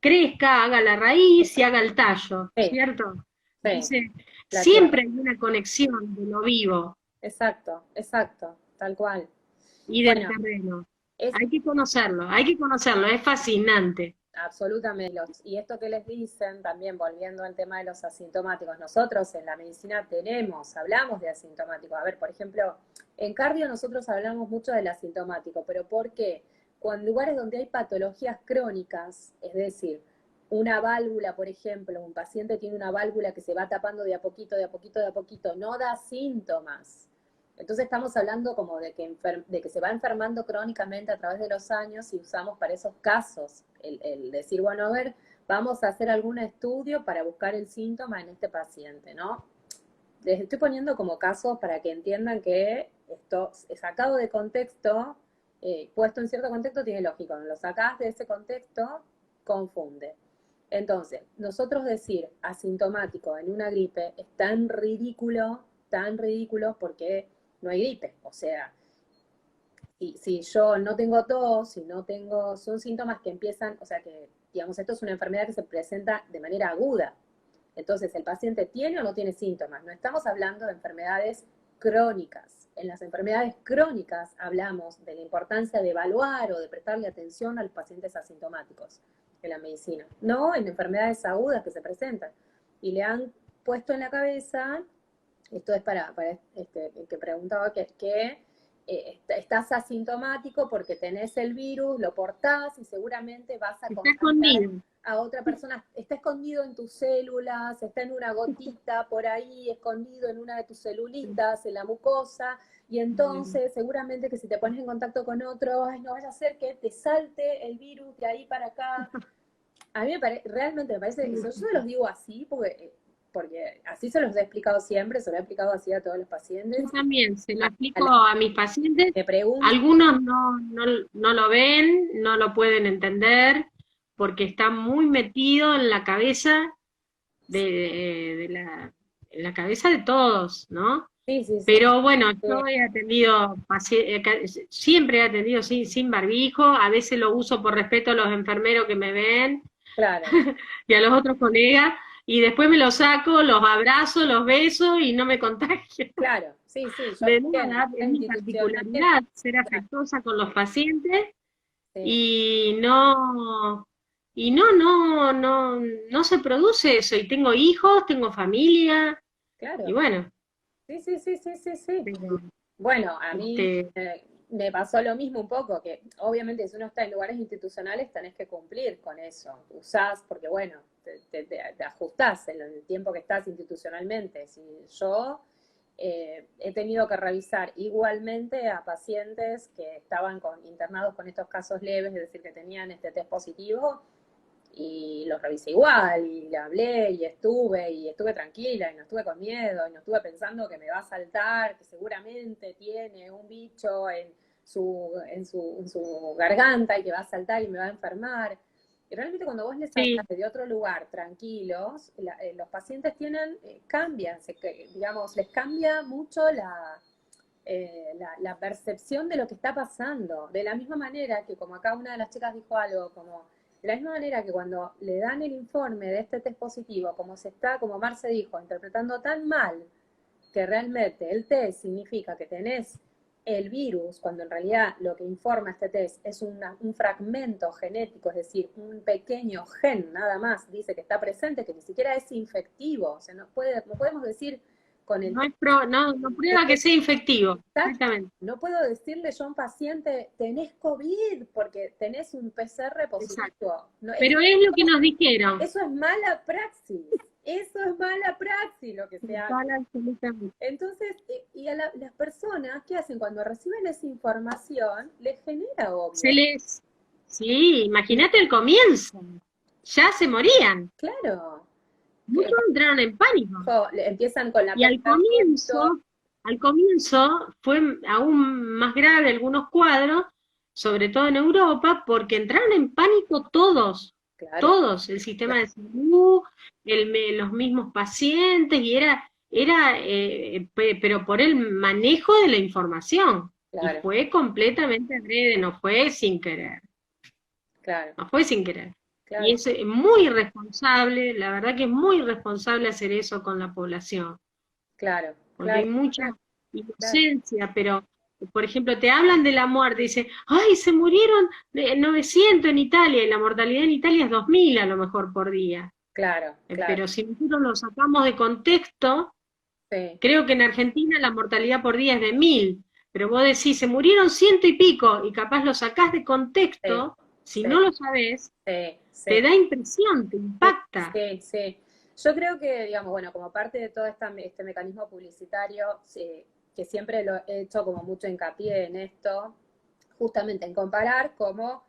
crezca, haga la raíz y haga el tallo, Sí, ¿cierto? sí, Entonces, la tierra. siempre hay una conexión de lo vivo. Exacto, exacto. tal cual. y del Bueno, terreno. es Hay que conocerlo, es fascinante. absolutamente. Y esto que les dicen, también volviendo al tema de los asintomáticos, nosotros en la medicina hablamos de asintomáticos. A ver, por ejemplo, en cardio nosotros hablamos mucho del asintomático, pero ¿por qué? Cuando en lugares donde hay patologías crónicas, es decir, una válvula, por ejemplo, un paciente tiene una válvula que se va tapando de a poquito, de a poquito, de a poquito, no da síntomas. Entonces estamos hablando como de que se va enfermando crónicamente a través de los años y usamos para esos casos el decir, bueno, a ver, vamos a hacer algún estudio para buscar el síntoma en este paciente, ¿no? Les estoy poniendo como casos para que entiendan que esto es sacado de contexto, puesto en cierto contexto tiene lógica, cuando lo sacás de ese contexto, confunde. Entonces, nosotros decir asintomático en una gripe es tan ridículo porque no hay gripe. O sea, si yo no tengo tos, si no tengo, son síntomas que empiezan, o sea que, digamos, esto es una enfermedad que se presenta de manera aguda. Entonces, el paciente tiene o no tiene síntomas. No estamos hablando de enfermedades crónicas. En las enfermedades crónicas hablamos de la importancia de evaluar o de prestarle atención a los pacientes asintomáticos en la medicina, no en enfermedades agudas que se presentan. Y le han puesto en la cabeza, esto es para el que preguntaba, que estás asintomático porque tenés el virus, lo portás y seguramente vas a Está contagiar escondido. a otra persona. Está escondido en tus células, está en una gotita por ahí, escondido en una de tus celulitas, en la mucosa, y entonces seguramente que si te pones en contacto con otro, ay, no vaya a ser que te salte el virus de ahí para acá. A mí realmente me parece, yo se los digo así porque así se los he explicado siempre, se lo he explicado así a todos los Yo pacientes. también se lo A explico a mis pacientes. me preguntan, Algunos no lo ven, no lo pueden entender, porque está muy metido en la cabeza en la cabeza de todos, ¿no? sí, sí, sí, Pero bueno, sí, yo he atendido, siempre he atendido sin barbijo, a veces lo uso por respeto a los enfermeros que me ven claro, y a los otros colegas, y después me los saco, los abrazo, los beso y no me contagio. claro, sí, sí, yo De también, nada, es mi institucionalmente, particularidad ser claro, afectuosa con los pacientes sí, y no se produce eso. Y tengo hijos, tengo familia, y claro, bueno, sí, sí, sí, sí, sí, sí. pero, Bueno, a mí este, me pasó lo mismo un poco, que obviamente si uno está en lugares institucionales tenés que cumplir con eso, usás, porque bueno, te ajustás en el tiempo que estás institucionalmente. Si yo he tenido que revisar igualmente a pacientes que estaban internados con estos casos leves, es decir, que tenían este test positivo, y los revisé igual, y le hablé, y estuve tranquila, y no estuve con miedo, y no estuve pensando que me va a saltar, que seguramente tiene un bicho en su garganta y que va a saltar y me va a enfermar. Y realmente cuando vos les hablas sí, de otro lugar, tranquilos, los pacientes cambian, digamos, les cambia mucho la percepción de lo que está pasando. De la misma manera que, como acá una de las chicas dijo algo, como de la misma manera que cuando le dan el informe de este test positivo, como se está, como Marce dijo, interpretando tan mal, que realmente el test significa que tenés el virus, cuando en realidad lo que informa este test es un fragmento genético, es decir, un pequeño gen nada más, dice que está presente, que ni siquiera es infectivo. O sea, no podemos decir con el test no prueba que sea infectivo, exacto. exactamente, No puedo decirle yo a un paciente, tenés COVID porque tenés un PCR exacto. positivo. No, Pero es lo que nos dijeron, eso es mala praxis. Eso es mala praxis lo que se hace. total, absolutamente. Entonces, y a las personas, ¿qué hacen? Cuando reciben esa información, les genera Se obvio. les, sí, imagínate el comienzo, ya se morían, Claro. Que muchos entraron en pánico. empiezan con la Y pérdida de aliento. al comienzo fue aún más grave algunos cuadros, sobre todo en Europa, porque entraron en pánico Claro, todos, el sistema de salud, los mismos pacientes, y pero por el manejo de la información. Y claro, fue completamente adrede, no fue sin querer, claro, no fue sin querer. Y claro, es muy irresponsable, la verdad que es muy irresponsable hacer eso con la población claro, porque hay claro, mucha claro. inocencia, pero por ejemplo, te hablan de la muerte, dice, ay, se murieron 900 en Italia, y la mortalidad en Italia es 2000 a lo mejor por día. Claro, claro, Pero si nosotros lo sacamos de contexto, sí, creo que en Argentina la mortalidad por día es de 1000, pero vos decís, se murieron ciento y pico, y capaz lo sacás de sí, contexto, si sí, no lo sabés, sí, te sí. da impresión, te Sí, impacta. sí, sí. Yo creo que, digamos, bueno, como parte de todo este mecanismo publicitario, sí, que siempre lo he hecho como mucho hincapié en esto, justamente en comparar cómo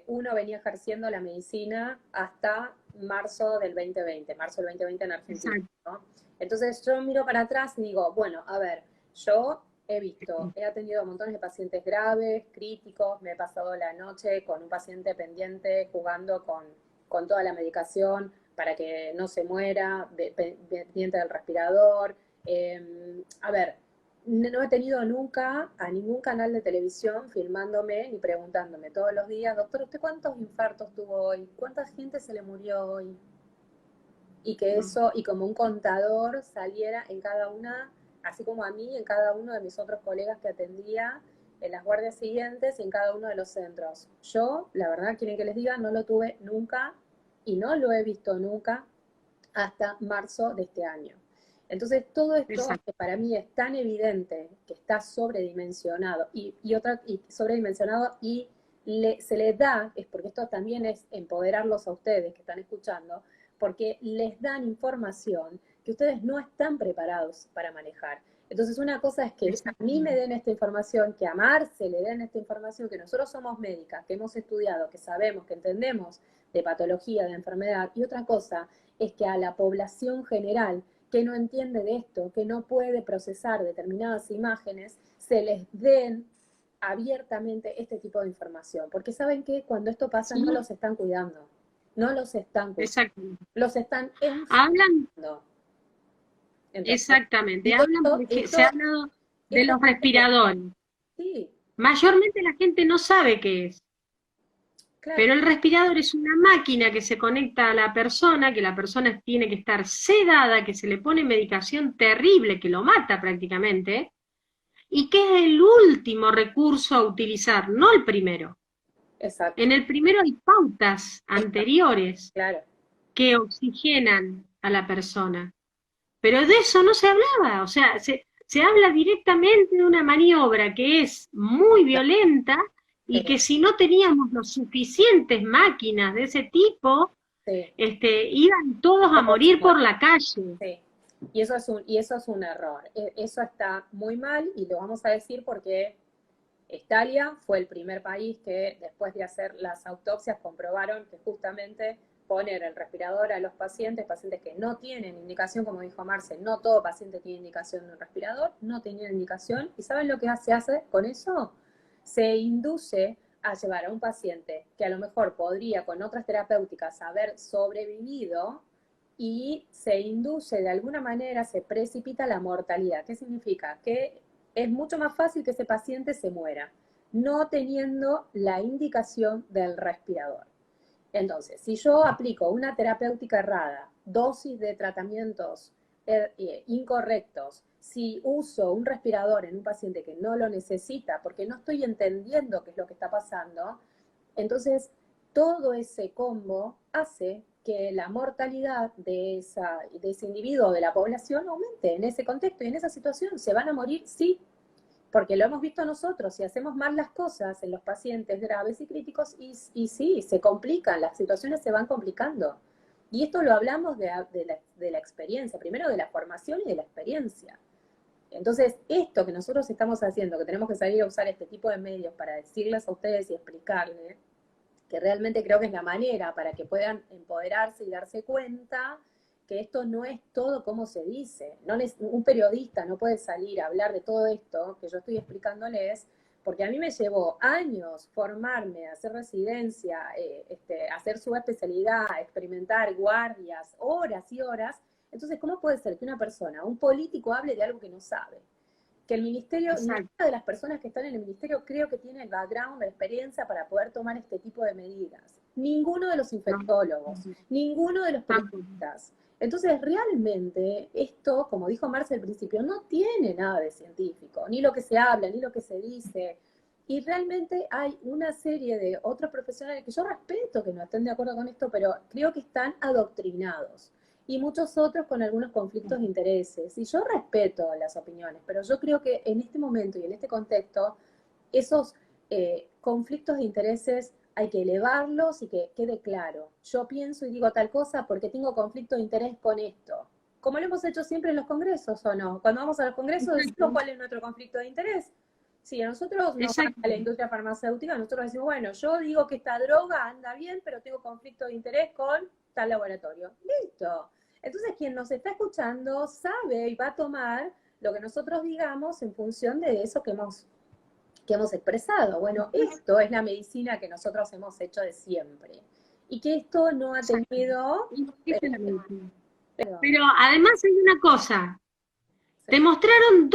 uno venía ejerciendo la medicina hasta marzo del 2020, marzo del 2020 en Argentina, Exacto. ¿no? Entonces yo miro para atrás y digo, bueno, a ver, yo he visto, he atendido a montones de pacientes graves, críticos, me he pasado la noche con un paciente pendiente jugando con toda la medicación para que no se muera, pendiente del respirador. A ver, no he tenido nunca a ningún canal de televisión filmándome ni preguntándome todos los días, doctor, ¿usted cuántos infartos tuvo hoy? ¿Cuánta gente se le murió hoy? Y que eso, y como un contador saliera en cada una, así como a mí, en cada uno de mis otros colegas que atendía en las guardias siguientes y en cada uno de los centros. Yo, la verdad, quieren que les diga, no lo tuve nunca y no lo he visto nunca hasta marzo de este año. Entonces, todo esto Exacto. que para mí es tan evidente que está sobredimensionado y sobredimensionado y se le da, es porque esto también es empoderarlos a ustedes que están escuchando, porque les dan información que ustedes no están preparados para manejar. Entonces, una cosa es que a Exacto. mí me den esta información, que a Marce le den esta información, que nosotros somos médicas, que hemos estudiado, que sabemos, que entendemos de patología, de enfermedad, y otra cosa es que a la población general que no entiende de esto, que no puede procesar determinadas imágenes, se les den abiertamente este tipo de información. Porque saben que cuando esto pasa no Sí, los están cuidando, no los están cuidando, exacto. los están Hablan, enfermando. Entonces, exactamente, digo hablan porque se ha hablado de esto los es que, respiradores. sí, Mayormente la gente no sabe qué es, claro, pero el respirador es una máquina que se conecta a la persona, que la persona tiene que estar sedada, que se le pone medicación terrible que lo mata prácticamente, y que es el último recurso a utilizar, no el primero. exacto, En el primero hay pautas exacto, anteriores claro, que oxigenan a la persona. Pero de eso no se hablaba, o sea, se habla directamente de una maniobra que es muy violenta y sí, que si no teníamos los suficientes máquinas de ese tipo, sí, iban todos a todos morir por mueren. la calle. Sí, y eso es un error. Eso está muy mal y lo vamos a decir porque Italia fue el primer país que después de hacer las autopsias comprobaron que justamente poner el respirador a los pacientes que no tienen indicación, como dijo Marce, no todo paciente tiene indicación de un respirador, no tenían indicación. ¿Y saben lo que se hace con eso? Se induce a llevar a un paciente que a lo mejor podría con otras terapéuticas haber sobrevivido y se induce de alguna manera, se precipita la mortalidad. ¿Qué significa? Que es mucho más fácil que ese paciente se muera, no teniendo la indicación del respirador. Entonces, si yo aplico una terapéutica errada, dosis de tratamientos incorrectos, si uso un respirador en un paciente que no lo necesita porque no estoy entendiendo qué es lo que está pasando, entonces todo ese combo hace que la mortalidad de ese individuo de la población aumente en ese contexto y en esa situación. ¿Se van a morir? Sí, porque lo hemos visto nosotros, si hacemos mal las cosas en los pacientes graves y críticos, y sí, se complican, las situaciones se van complicando. Y esto lo hablamos de la experiencia, primero de la formación y de la experiencia. Entonces, esto que nosotros estamos haciendo, que tenemos que salir a usar este tipo de medios para decirles a ustedes y explicarles, que realmente creo que es la manera para que puedan empoderarse y darse cuenta que esto no es todo como se dice. No un periodista no puede salir a hablar de todo esto que yo estoy explicándoles, porque a mí me llevó años formarme, hacer residencia, hacer su especialidad, experimentar guardias, horas y horas. Entonces, ¿cómo puede ser que una persona, un político, hable de algo que no sabe? Que el ministerio, ninguna Exacto, de las personas que están en el ministerio creo que tiene el background, la experiencia para poder tomar este tipo de medidas. Ninguno de los no, infectólogos, ninguno de los tampoco. periodistas. Entonces, realmente, esto, como dijo Marce al principio, no tiene nada de científico, ni lo que se habla, ni lo que se dice. Y realmente hay una serie de otros profesionales que yo respeto que no estén de acuerdo con esto, pero creo que están adoctrinados. Y muchos otros con algunos conflictos de intereses. Y yo respeto las opiniones, pero yo creo que en este momento y en este contexto, esos conflictos de intereses hay que elevarlos y que quede claro. Yo pienso y digo tal cosa porque tengo conflicto de interés con esto. Como lo hemos hecho siempre en los congresos, ¿o no? Cuando vamos a los congresos decimos cuál es nuestro conflicto de interés. Si a nosotros nos va a la industria farmacéutica, nosotros decimos, bueno, yo digo que esta droga anda bien, pero tengo conflicto de interés con tal laboratorio. Listo. Entonces, quien nos está escuchando sabe y va a tomar lo que nosotros digamos en función de eso que hemos expresado. Bueno, esto es la medicina que nosotros hemos hecho de siempre. Y que esto no ha tenido... Pero además hay una cosa, te mostraron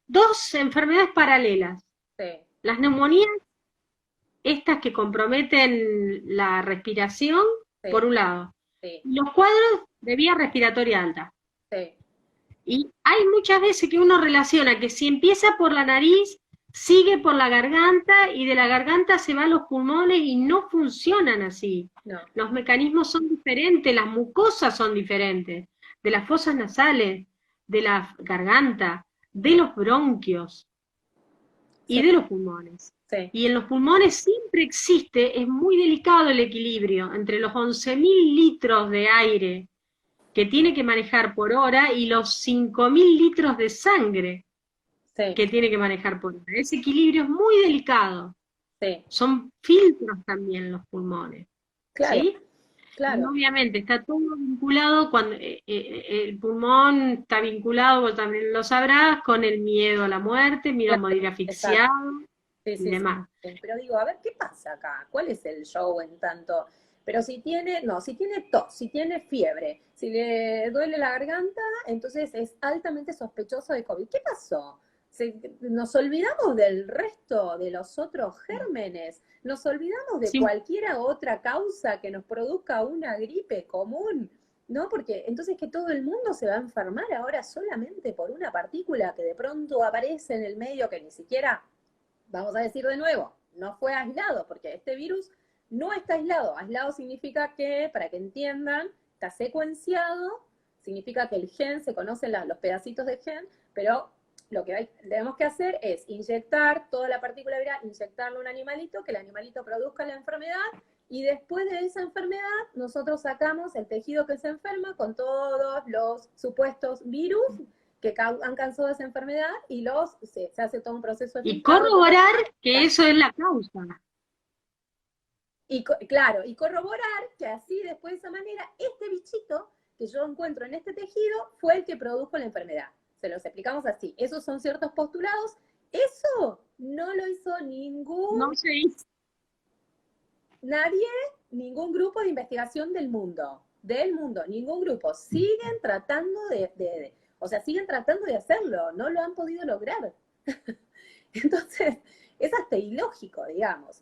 dos enfermedades paralelas. Sí. Las neumonías, estas que comprometen la respiración, Sí. por un lado. Sí. Y los cuadros de vía respiratoria alta. Sí. Y hay muchas veces que uno relaciona que si empieza por la nariz, sigue por la garganta y de la garganta se va a los pulmones y no funcionan así. No. Los mecanismos son diferentes, las mucosas son diferentes, de las fosas nasales, de la garganta, de los bronquios y de los pulmones. Sí. Y en los pulmones siempre existe, es muy delicado el equilibrio entre los 11.000 litros de aire que tiene que manejar por hora y los 5.000 litros de sangre que tiene que manejar por hora. Ese equilibrio es muy delicado. Sí. Son filtros también los pulmones. Claro. ¿Sí? Claro. Y obviamente está todo vinculado, cuando el pulmón está vinculado, vos también lo sabrás, con el miedo a la muerte, miedo a morir asfixiado y demás. Sí. Pero digo, a ver, ¿qué pasa acá? ¿Cuál es el show en tanto? Pero si tiene tos, si tiene fiebre, si le duele la garganta, entonces es altamente sospechoso de COVID. ¿Qué pasó? Nos olvidamos del resto de los otros gérmenes, nos olvidamos de cualquiera otra causa que nos produzca una gripe común, ¿no? Porque entonces que todo el mundo se va a enfermar ahora solamente por una partícula que de pronto aparece en el medio que ni siquiera, vamos a decir de nuevo, no fue aislado, porque este virus no está aislado. Aislado significa que, para que entiendan, está secuenciado, significa que el gen, se conocen los pedacitos de gen, pero lo que tenemos que hacer es inyectar toda la partícula viral, inyectarle a un animalito, que el animalito produzca la enfermedad, y después de esa enfermedad nosotros sacamos el tejido que se enferma con todos los supuestos virus que han causado esa enfermedad y se hace todo un proceso de y corroborar que eso es la causa. Y claro, y corroborar que así después de esa manera, este bichito que yo encuentro en este tejido fue el que produjo la enfermedad. Se los explicamos así. Esos son ciertos postulados. Eso no lo hizo nadie, ningún grupo de investigación del mundo, ningún grupo. Siguen tratando siguen tratando de hacerlo, no lo han podido lograr. Entonces, es hasta ilógico, digamos.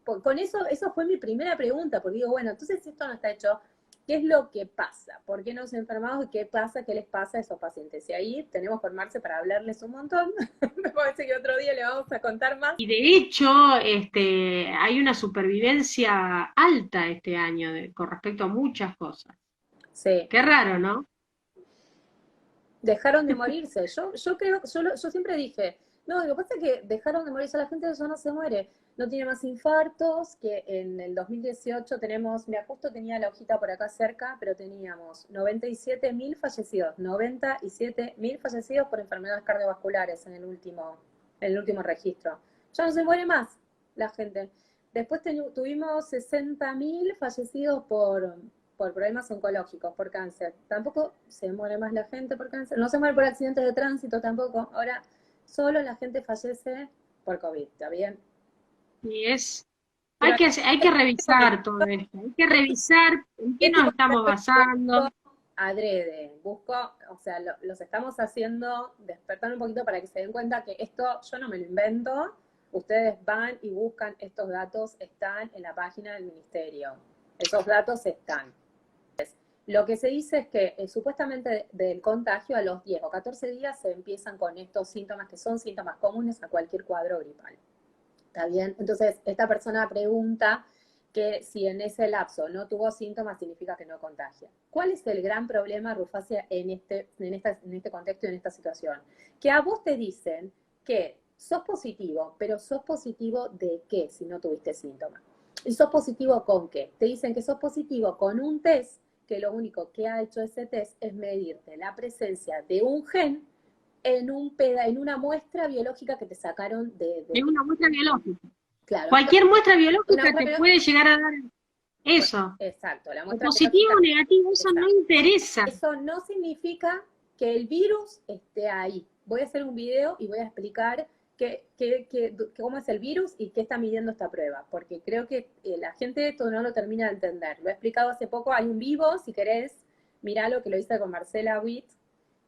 Con eso fue mi primera pregunta, porque digo, bueno, entonces si esto no está hecho, ¿qué es lo que pasa? ¿Por qué nos enfermamos y qué pasa? ¿Qué les pasa a esos pacientes? Y ahí tenemos con Marce para hablarles un montón. Me parece que otro día le vamos a contar más. Y de hecho, hay una supervivencia alta este año con respecto a muchas cosas. Sí. Qué raro, ¿no? Dejaron de morirse. Yo creo, yo siempre dije, no, lo que pasa es que dejaron de morirse, la gente ya no se muere, no tiene más infartos, que en el 2018 tenemos, mira, justo tenía la hojita por acá cerca, pero teníamos 97.000 fallecidos, 97.000 fallecidos por enfermedades cardiovasculares en el último registro. Ya no se muere más la gente. Después tuvimos 60.000 fallecidos por problemas oncológicos, por cáncer. Tampoco se muere más la gente por cáncer. No se muere por accidentes de tránsito tampoco. Ahora, solo la gente fallece por COVID, ¿está bien? Y hay que revisar todo esto. Hay que revisar en qué nos estamos basando. Adrede, o sea, los estamos haciendo despertar un poquito para que se den cuenta que esto yo no me lo invento. Ustedes van y buscan estos datos, están en la página del ministerio. Esos datos están. Lo que se dice es que supuestamente del contagio a los 10 o 14 días se empiezan con estos síntomas que son síntomas comunes a cualquier cuadro gripal. ¿Está bien? Entonces, esta persona pregunta que si en ese lapso no tuvo síntomas, significa que no contagia. ¿Cuál es el gran problema, Rufacia, en este contexto y en esta situación? Que a vos te dicen que sos positivo, pero sos positivo ¿de qué si no tuviste síntomas? ¿Y sos positivo con qué? Te dicen que sos positivo con un test, que lo único que ha hecho ese test es medirte la presencia de un gen en una muestra biológica que te sacaron Es una muestra biológica. claro, Cualquier muestra una biológica te muestra puede llegar a dar eso. exacto, la O muestra positivo biológica, o negativo, eso no exacto. interesa. Eso no significa que el virus esté ahí. Voy a hacer un video y voy a explicar cómo es el virus y qué está midiendo esta prueba, porque creo que la gente esto no lo termina de entender. Lo he explicado hace poco, hay un vivo, si querés, miralo, que lo hice con Marcela Witt,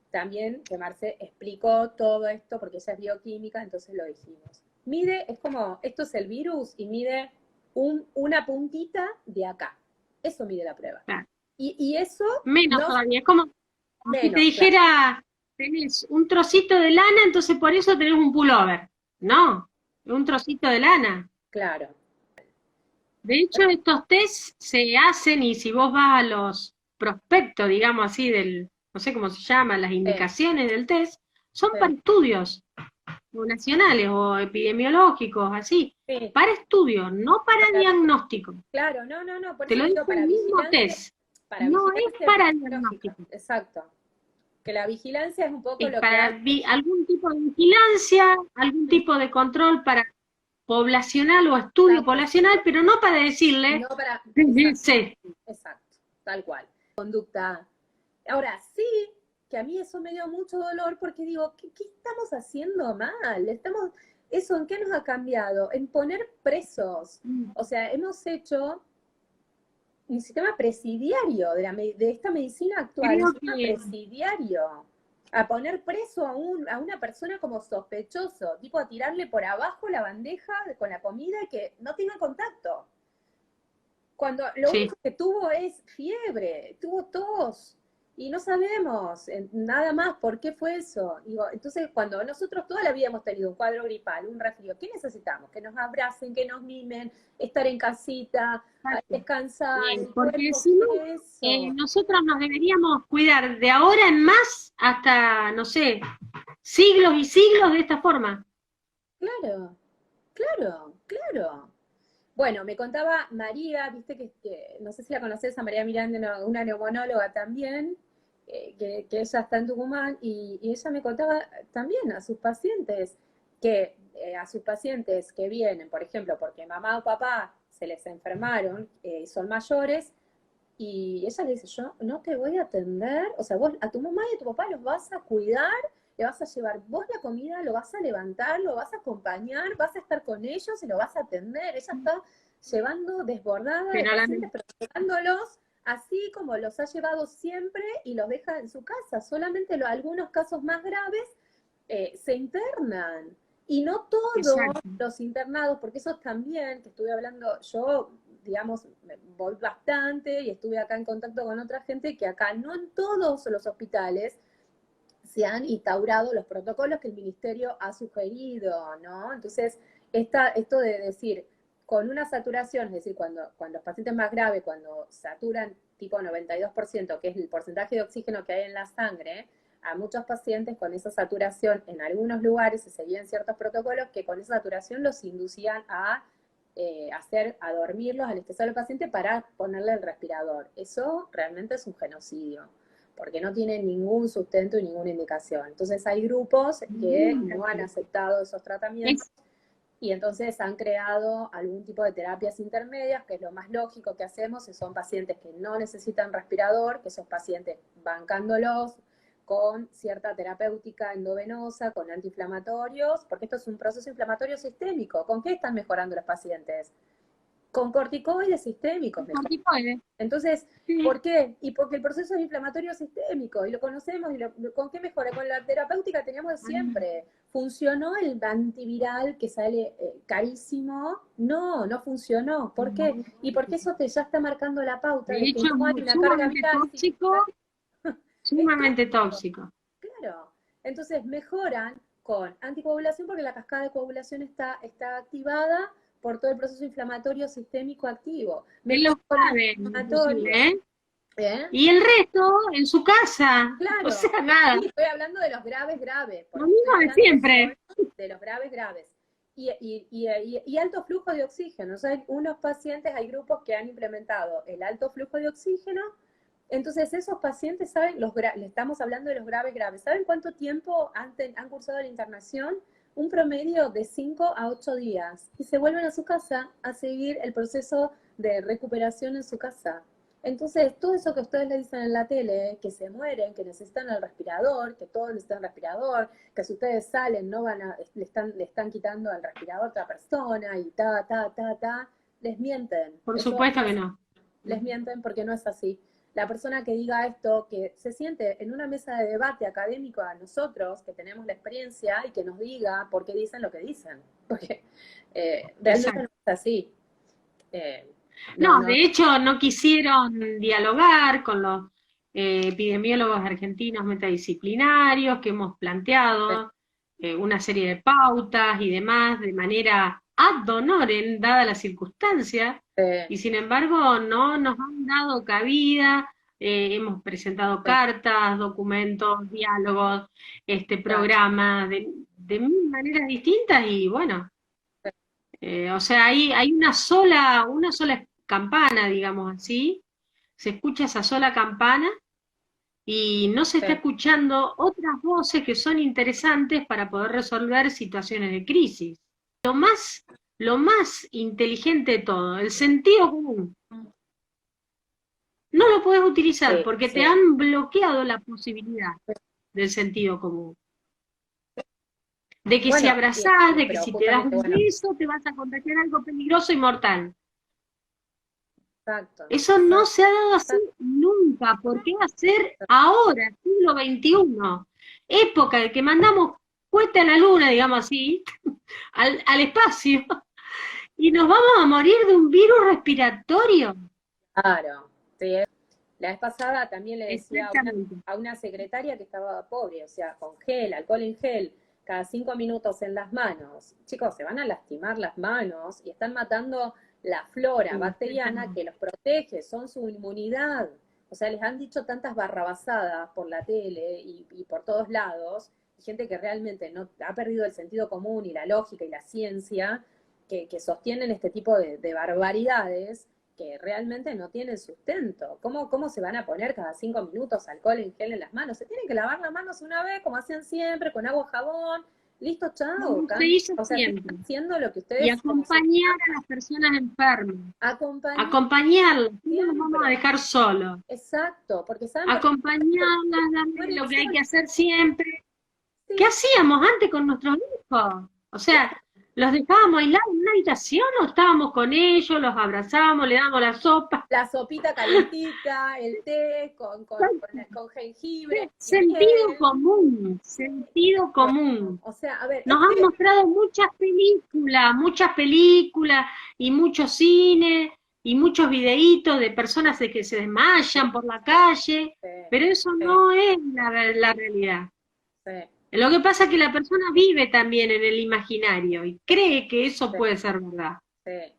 también, que Marce explicó todo esto, porque ella es bioquímica, entonces lo dijimos. Mide, es como, esto es el virus y mide una puntita de acá. Eso mide la prueba. Claro. Y eso Menos no todavía. Es como si te menos, claro. dijera, tenés un trocito de lana, entonces por eso tenés un pullover. No, un trocito de lana. Claro. De hecho, estos test se hacen y si vos vas a los prospectos, digamos así, no sé cómo se llama, las indicaciones del test, son para estudios o nacionales o epidemiológicos, así, Sí, para estudios, no para diagnóstico. claro, no, por Te eso lo digo, dice el mismo test, para no es vigilancia para epidemiológica, diagnóstico. exacto. Que la vigilancia es un poco Es lo que para hace. algún tipo de vigilancia, algún tipo de control para poblacional o estudio Exacto, poblacional, pero no para decirle, no para, exacto, fíjense, exacto, tal cual. Conducta. Ahora, sí, que a mí eso me dio mucho dolor porque digo, ¿qué estamos haciendo mal? ¿Eso en qué nos ha cambiado? En poner presos. O sea, hemos hecho un sistema presidiario de esta medicina actual, un creo sistema que presidiario. A poner preso a una persona como sospechoso, tipo a tirarle por abajo la bandeja con la comida y que no tenga contacto. Cuando lo sí, único que tuvo es fiebre, tuvo tos, y no sabemos nada más por qué fue eso. Digo, entonces, cuando nosotros toda la vida hemos tenido un cuadro gripal, un resfrío, ¿qué necesitamos? Que nos abracen, que nos mimen, estar en casita, descansar, el porque cuerpo si no, quiere eso. nosotros nos deberíamos cuidar de ahora en más hasta, no sé, siglos y siglos de esta forma. Claro, claro. Bueno, me contaba María, viste que no sé si la conoces a María Miranda, una neumonóloga también, que ella está en Tucumán, y ella me contaba también a sus pacientes a sus pacientes que vienen, por ejemplo, porque mamá o papá se les enfermaron y son mayores, y ella le dice, yo no te voy a atender, o sea, vos a tu mamá y a tu papá los vas a cuidar, le vas a llevar vos la comida, lo vas a levantar, lo vas a acompañar, vas a estar con ellos y lo vas a atender. Ella está llevando desbordada de Pero pacientes, pero llevándolos así como los ha llevado siempre y los deja en su casa. Solamente algunos casos más graves se internan. Y no todos exacto. los internados, porque eso también, que estuve hablando, yo, digamos, voy bastante y estuve acá en contacto con otra gente, que acá no en todos los hospitales se han instaurado los protocolos que el ministerio ha sugerido, ¿no? Entonces, esto de decir, con una saturación, es decir, cuando los pacientes más graves, cuando saturan tipo 92%, que es el porcentaje de oxígeno que hay en la sangre, a muchos pacientes con esa saturación, en algunos lugares se seguían ciertos protocolos que con esa saturación los inducían a dormirlos, a anestesiar al paciente para ponerle el respirador. Eso realmente es un genocidio, porque no tiene ningún sustento y ninguna indicación. Entonces hay grupos que no han aceptado esos tratamientos Es, y entonces han creado algún tipo de terapias intermedias, que es lo más lógico que hacemos, si son pacientes que no necesitan respirador, que esos pacientes bancándolos con cierta terapéutica endovenosa, con antiinflamatorios, porque esto es un proceso inflamatorio sistémico. ¿Con qué están mejorando los pacientes? Con corticoides sistémicos, corticoides. entonces, Sí. ¿por qué? Y porque el proceso es inflamatorio sistémico, y lo conocemos, y ¿con qué mejora? Con la terapéutica teníamos de siempre. ¿Funcionó el antiviral que sale carísimo? No, no funcionó. ¿Por qué? Y porque eso ya está marcando la pauta De de que hecho, no hay es una carga sumamente viral tóxico, significativa. Es sumamente tóxico. claro. Entonces mejoran con anticoagulación porque la cascada de coagulación está activada por todo el proceso inflamatorio sistémico activo. Él Mejoran lo con sabe, inclusive, antiinflamatorio. ¿eh? ¿Eh? Y el resto en su casa. O Claro. sea, nada. Sí, estoy hablando de los graves graves, Lo porque mismo estoy de hablando siempre. solo de los graves graves. Y alto flujo de oxígeno. O sea, hay unos pacientes, hay grupos que han implementado el alto flujo de oxígeno. Entonces, esos pacientes, ¿saben? Le estamos hablando de los graves graves. ¿Saben cuánto tiempo han cursado la internación? Un promedio de 5 a 8 días. Y se vuelven a su casa a seguir el proceso de recuperación en su casa. Entonces, todo eso que ustedes le dicen en la tele, que se mueren, que necesitan el respirador, que todos necesitan el respirador, que si ustedes salen no van a, le están quitando el respirador a otra persona y les mienten. Por Eso supuesto no que es, no. les mienten porque no es así. La persona que diga esto, que se siente en una mesa de debate académico a nosotros, que tenemos la experiencia, y que nos diga por qué dicen lo que dicen. Porque realmente no Exacto. es así. Eh, no, No, no, de hecho no quisieron dialogar con los epidemiólogos argentinos metadisciplinarios que hemos planteado una serie de pautas y demás de manera ad honorem, dada la circunstancia, y sin embargo no nos han dado cabida, hemos presentado cartas, documentos, diálogos, programas de mil maneras distintas y bueno, o sea, hay una sola campana, digamos así, se escucha esa sola campana y no se está escuchando otras voces que son interesantes para poder resolver situaciones de crisis. Lo más inteligente de todo, el sentido común. No lo puedes utilizar sí, porque te sí. han bloqueado la posibilidad del sentido común. De que si Bueno, abrazás, de que pero si te das justamente, un bueno, beso, te vas a contagiar algo peligroso y mortal. exacto, Eso no exacto, se ha dado así exacto. nunca. ¿Por qué va a ser ahora, siglo XXI? Época de que mandamos cohete a la luna, digamos así, al espacio, y nos vamos a morir de un virus respiratorio. Claro, sí. La vez pasada también le decía Exactamente. a una secretaria que estaba pobre, o sea, con gel, alcohol en gel, cada 5 minutos en las manos. Chicos, se van a lastimar las manos y están matando la flora bacteriana que los protege, son su inmunidad. O sea, les han dicho tantas barrabasadas por la tele y por todos lados, y gente que realmente no ha perdido el sentido común y la lógica y la ciencia, que sostienen este tipo de barbaridades que realmente no tienen sustento. ¿Cómo se van a poner cada 5 minutos alcohol en gel en las manos? Se tienen que lavar las manos una vez, como hacían siempre, con agua, jabón, listo, chao. Como se hizo O sea, siempre. siguen haciendo lo que Y ustedes como acompañar a las personas enfermas. acompañan Acompañarlas. No los vamos a siempre. dejar solos. Exacto, porque saben por qué Acompañarlas, darle mueren lo que hay que solos. hacer siempre. ¿Qué Sí, hacíamos antes con nuestros hijos? O sea, ¿los dejábamos aislados en una habitación o estábamos con ellos, los abrazábamos, le damos la sopa? la sopita calentita, el té con jengibre, y Sentido bien. común, sentido común. O sea, a ver, Nos han mostrado muchas películas y mucho cine y muchos videitos de personas que se desmayan por la calle, pero eso no es la realidad. sí, Lo que pasa es que la persona vive también en el imaginario y cree que eso sí, puede ser verdad. sí,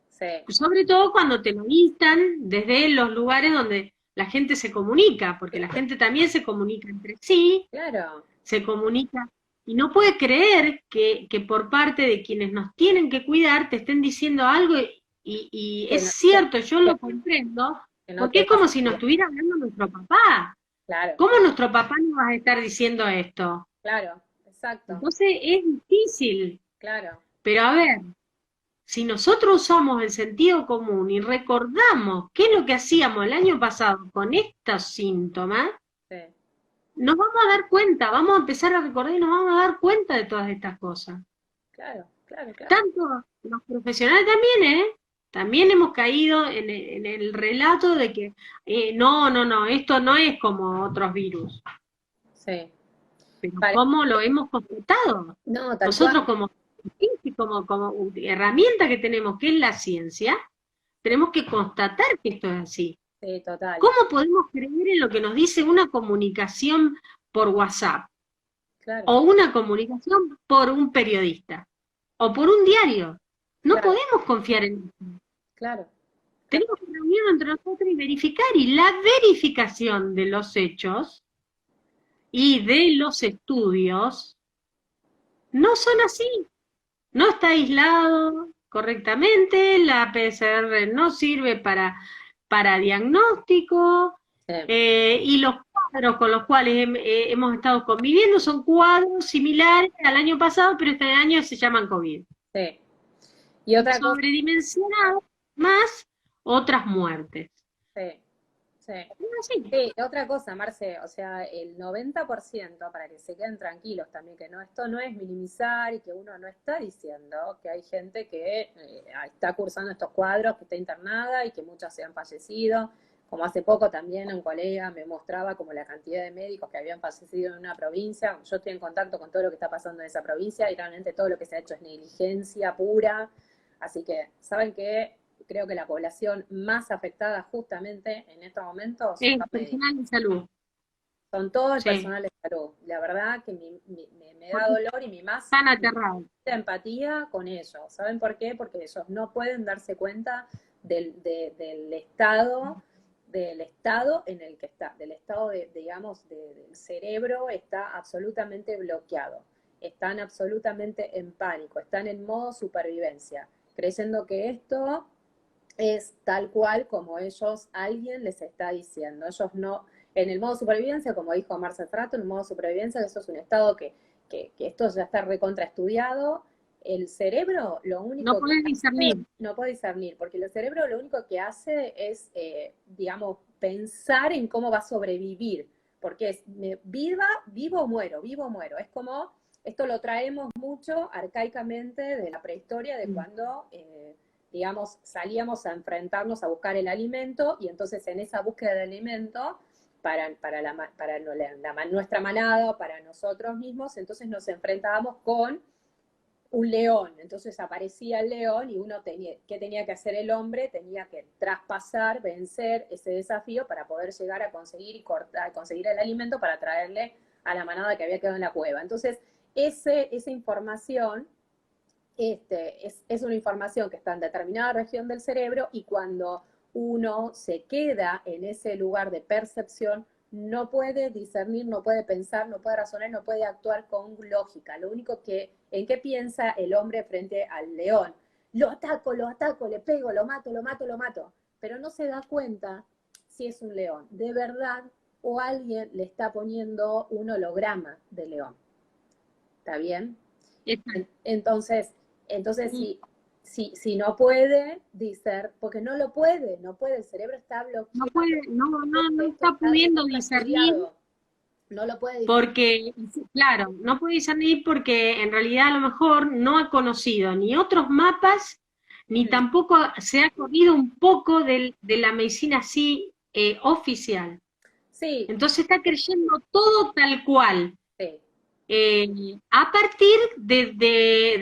sí, Sobre todo cuando te lo dictan desde los lugares donde la gente se comunica, porque la gente también se comunica entre sí, claro. se comunica y no puede creer que por parte de quienes nos tienen que cuidar te estén diciendo algo y Que es no, cierto, yo lo comprendo, que no porque te es como vas si a nos estuviera hablando nuestro papá. claro, ¿Cómo nuestro papá nos va a estar diciendo esto? claro, exacto, Entonces es difícil, claro, pero a ver, si nosotros usamos el sentido común y recordamos qué es lo que hacíamos el año pasado con estos síntomas, sí, nos vamos a dar cuenta, vamos a empezar a recordar y nos vamos a dar cuenta de todas estas cosas. claro, claro, claro. Tanto los profesionales también, ¿eh? También hemos caído en el relato de que no, esto no es como otros virus. Sí. Pero Vale. ¿cómo lo hemos constatado? No, tal Nosotros cual. como herramienta que tenemos, que es la ciencia, tenemos que constatar que esto es así. Sí, total. ¿Cómo podemos creer en lo que nos dice una comunicación por WhatsApp? Claro, O una comunicación por un periodista? ¿O por un diario? No claro, podemos confiar en eso. claro, claro. Tenemos que reunirnos entre nosotros y verificar. Y la verificación de los hechos y de los estudios no son así. No está aislado correctamente, la PCR no sirve para diagnóstico, Sí, y los cuadros con los cuales hemos estado conviviendo son cuadros similares al año pasado, pero este año se llaman COVID. sí. Y Y otra cosa, sobredimensionado más otras muertes. sí, sí. Es así. Sí, otra cosa, Marce, o sea, el 90%, para que se queden tranquilos también, que no, esto no es minimizar y que uno no está diciendo que hay gente que está cursando estos cuadros, que está internada y que muchas se han fallecido. Como hace poco también un colega me mostraba como la cantidad de médicos que habían fallecido en una provincia. Yo estoy en contacto con todo lo que está pasando en esa provincia y realmente todo lo que se ha hecho es negligencia pura. Así que, ¿saben qué? Creo que la población más afectada justamente en estos momentos son Es los médicos, personal de salud. son todo el Sí. personal de salud. La verdad que me da Porque dolor y están aterrados. empatía con ellos. ¿Saben por qué? Porque ellos no pueden darse cuenta del estado en el que está, del estado digamos, del cerebro está absolutamente bloqueado. Están absolutamente en pánico, están en modo supervivencia, creyendo que esto es tal cual como alguien les está diciendo. Ellos no, en el modo supervivencia, como dijo Marcel Frato, en el modo supervivencia, eso es un estado que esto ya está recontraestudiado. El cerebro lo No único que podés hace, discernir. no puede discernir, porque el cerebro lo único que hace es, digamos, pensar en cómo va a sobrevivir, porque es vivo o muero. Es como, esto lo traemos mucho arcaicamente de la prehistoria, de cuando digamos, salíamos a enfrentarnos a buscar el alimento y entonces en esa búsqueda de alimento para nuestra manada, para nosotros mismos, entonces nos enfrentábamos con un león. Entonces aparecía el león y ¿qué tenía que hacer el hombre? Tenía que traspasar, vencer ese desafío para poder llegar a conseguir y conseguir el alimento para traerle a la manada que había quedado en la cueva. Entonces, esa información es una información que está en determinada región del cerebro y cuando uno se queda en ese lugar de percepción, no puede discernir, no puede pensar, no puede razonar, no puede actuar con lógica. Lo único ¿en qué piensa el hombre frente al león? Lo ataco, le pego, lo mato, lo mato, lo mato. Pero no se da cuenta si es un león de verdad o alguien le está poniendo un holograma de león. ¿Está bien? Entonces, si no puede, dice, porque no puede, el cerebro está No bloqueado, puede, no esto está pudiendo está discernir estudiado, no lo puede discernir. porque, claro, no puede discernir porque en realidad a lo mejor no ha conocido ni otros mapas, ni tampoco se ha corrido un poco de la medicina así oficial. Sí, Entonces está creyendo todo tal cual, sí, a partir del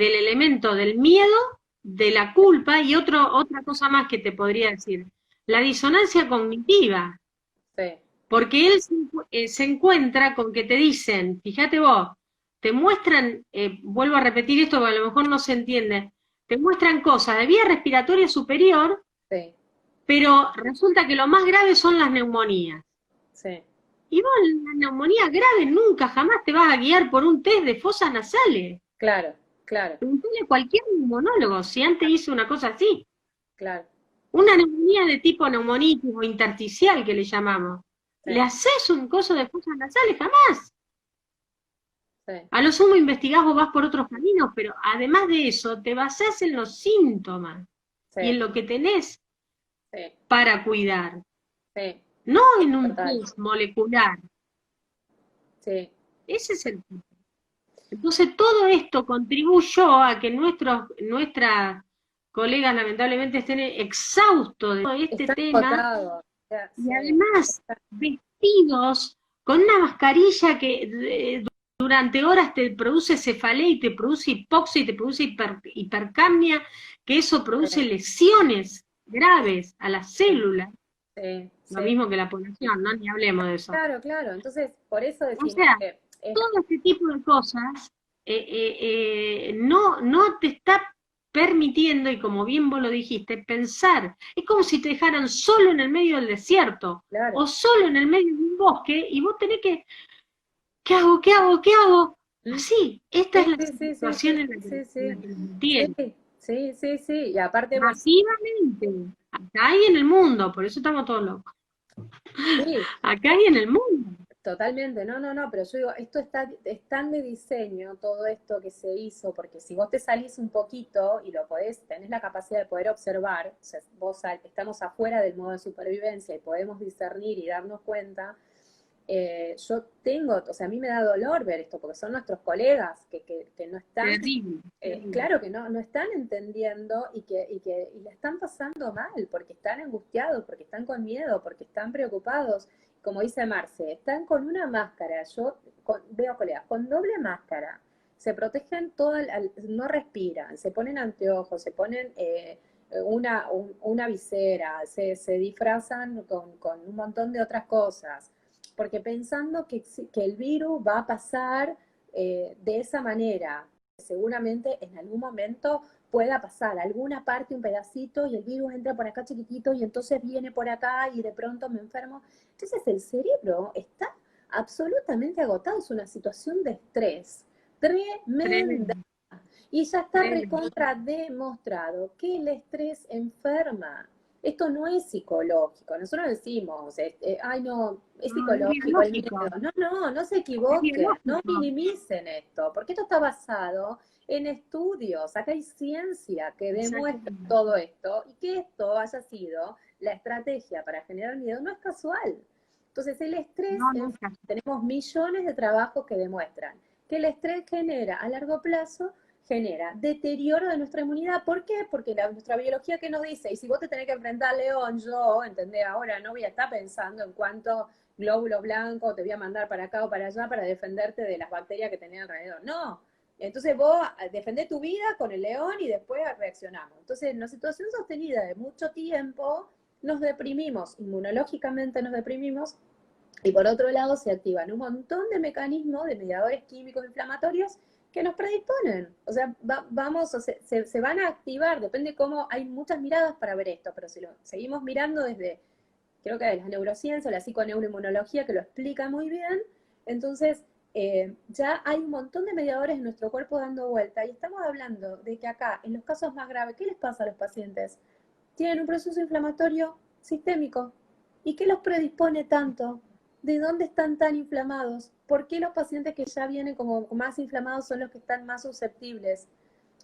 elemento del miedo, de la culpa y otra cosa más que te podría decir, la disonancia cognitiva. sí, Porque él se encuentra con que te dicen, fíjate vos, te muestran, vuelvo a repetir esto porque a lo mejor no se entiende, te muestran cosas de vía respiratoria superior, sí, pero resulta que lo más grave son las neumonías. sí, Y vos, la neumonía grave nunca, jamás te vas a guiar por un test de fosas nasales. claro, claro, Preguntale a cualquier neumonólogo si antes hizo una cosa así. claro, Una neumonía de tipo neumonitis o intersticial que le llamamos. ¿Le sí, haces un coso de fosas nasales? Jamás. sí, A lo sumo investigás o vas por otros caminos, pero además de eso, te basás en los síntomas y en sí, lo que tenés sí, para cuidar, sí, no en un total, test molecular. sí, Ese es el punto. Entonces, todo esto contribuyó a que nuestra colegas lamentablemente estén exhaustos de todo este Está tema, agotado. y Sí, además vestidos con una mascarilla que durante horas te produce cefalea y te produce hipoxia y te produce hipercamia, que eso produce sí, lesiones graves a las células, sí, lo sí. mismo que la población, ¿no? Ni hablemos de eso. Claro, claro. Entonces, por eso O decimos sea, que es todo este tipo de cosas no te está permitiendo, y como bien vos lo dijiste, pensar. Es como si te dejaran solo en el medio del desierto claro. o solo en el medio de un bosque y vos tenés que, ¿qué hago? ¿Qué hago? ¿Qué hago? ¿Mm? Así, esta es Sí, la sí, sí, sí, situación sí, en la que, sí, en la sí. que nos Sí, tiene. sí, sí, sí. Y aparte vos, Masivamente, acá y en el mundo, por eso estamos todos locos. sí, Acá y en el mundo. totalmente, no, no, no, pero yo digo, esto está, es tan de diseño, todo esto que se hizo, porque si vos te salís un poquito y lo podés, tenés la capacidad de poder observar, o sea, estamos afuera del modo de supervivencia y podemos discernir y darnos cuenta, yo tengo, o sea, a mí me da dolor ver esto, porque son nuestros colegas que no están, Terrible, terrible. claro que no están entendiendo y la están pasando mal, porque están angustiados, porque están con miedo, porque están preocupados. Como dice Marce, están con una máscara. Yo veo colegas con doble máscara, se protegen todo, no respiran, se ponen anteojos, se ponen una visera, se disfrazan con un montón de otras cosas, porque pensando que el virus va a pasar de esa manera, seguramente en algún momento pueda pasar alguna parte, un pedacito, y el virus entra por acá chiquitito y entonces viene por acá y de pronto me enfermo. Entonces el cerebro está absolutamente agotado, es una situación de estrés tremenda. Tremendo, Y ya está tremendo. recontra demostrado que el estrés enferma. Esto no es psicológico. Nosotros decimos, ay no, es No, es psicológico el miedo. biológico, No, no, no se es equivoquen, no biológico. minimicen esto, porque esto está basado en estudios. Acá hay ciencia que demuestra Exactamente. todo esto y que esto haya sido la estrategia para generar miedo no es casual. Entonces el estrés, No, no es casual. tenemos millones de trabajos que demuestran que el estrés genera a largo plazo genera deterioro de nuestra inmunidad. ¿Por qué? Porque nuestra biología que nos dice, y si vos te tenés que enfrentar al león, yo, ¿entendés? Ahora no voy a estar pensando en cuánto glóbulo blanco te voy a mandar para acá o para allá para defenderte de las bacterias que tenés alrededor. No. Entonces vos defendés tu vida con el león y después reaccionamos. Entonces, en una situación sostenida de mucho tiempo, nos deprimimos, inmunológicamente nos deprimimos, y por otro lado se activan un montón de mecanismos de mediadores químicos inflamatorios que nos predisponen. O sea, vamos, se van a activar, depende cómo, hay muchas miradas para ver esto, pero si lo seguimos mirando desde, creo que de las neurociencias, la psiconeuroinmunología, que lo explica muy bien, entonces ya hay un montón de mediadores en nuestro cuerpo dando vuelta y estamos hablando de que acá, en los casos más graves, ¿qué les pasa a los pacientes? Tienen un proceso inflamatorio sistémico. ¿Y qué los predispone tanto? ¿De dónde están tan inflamados? ¿Por qué los pacientes que ya vienen como más inflamados son los que están más susceptibles?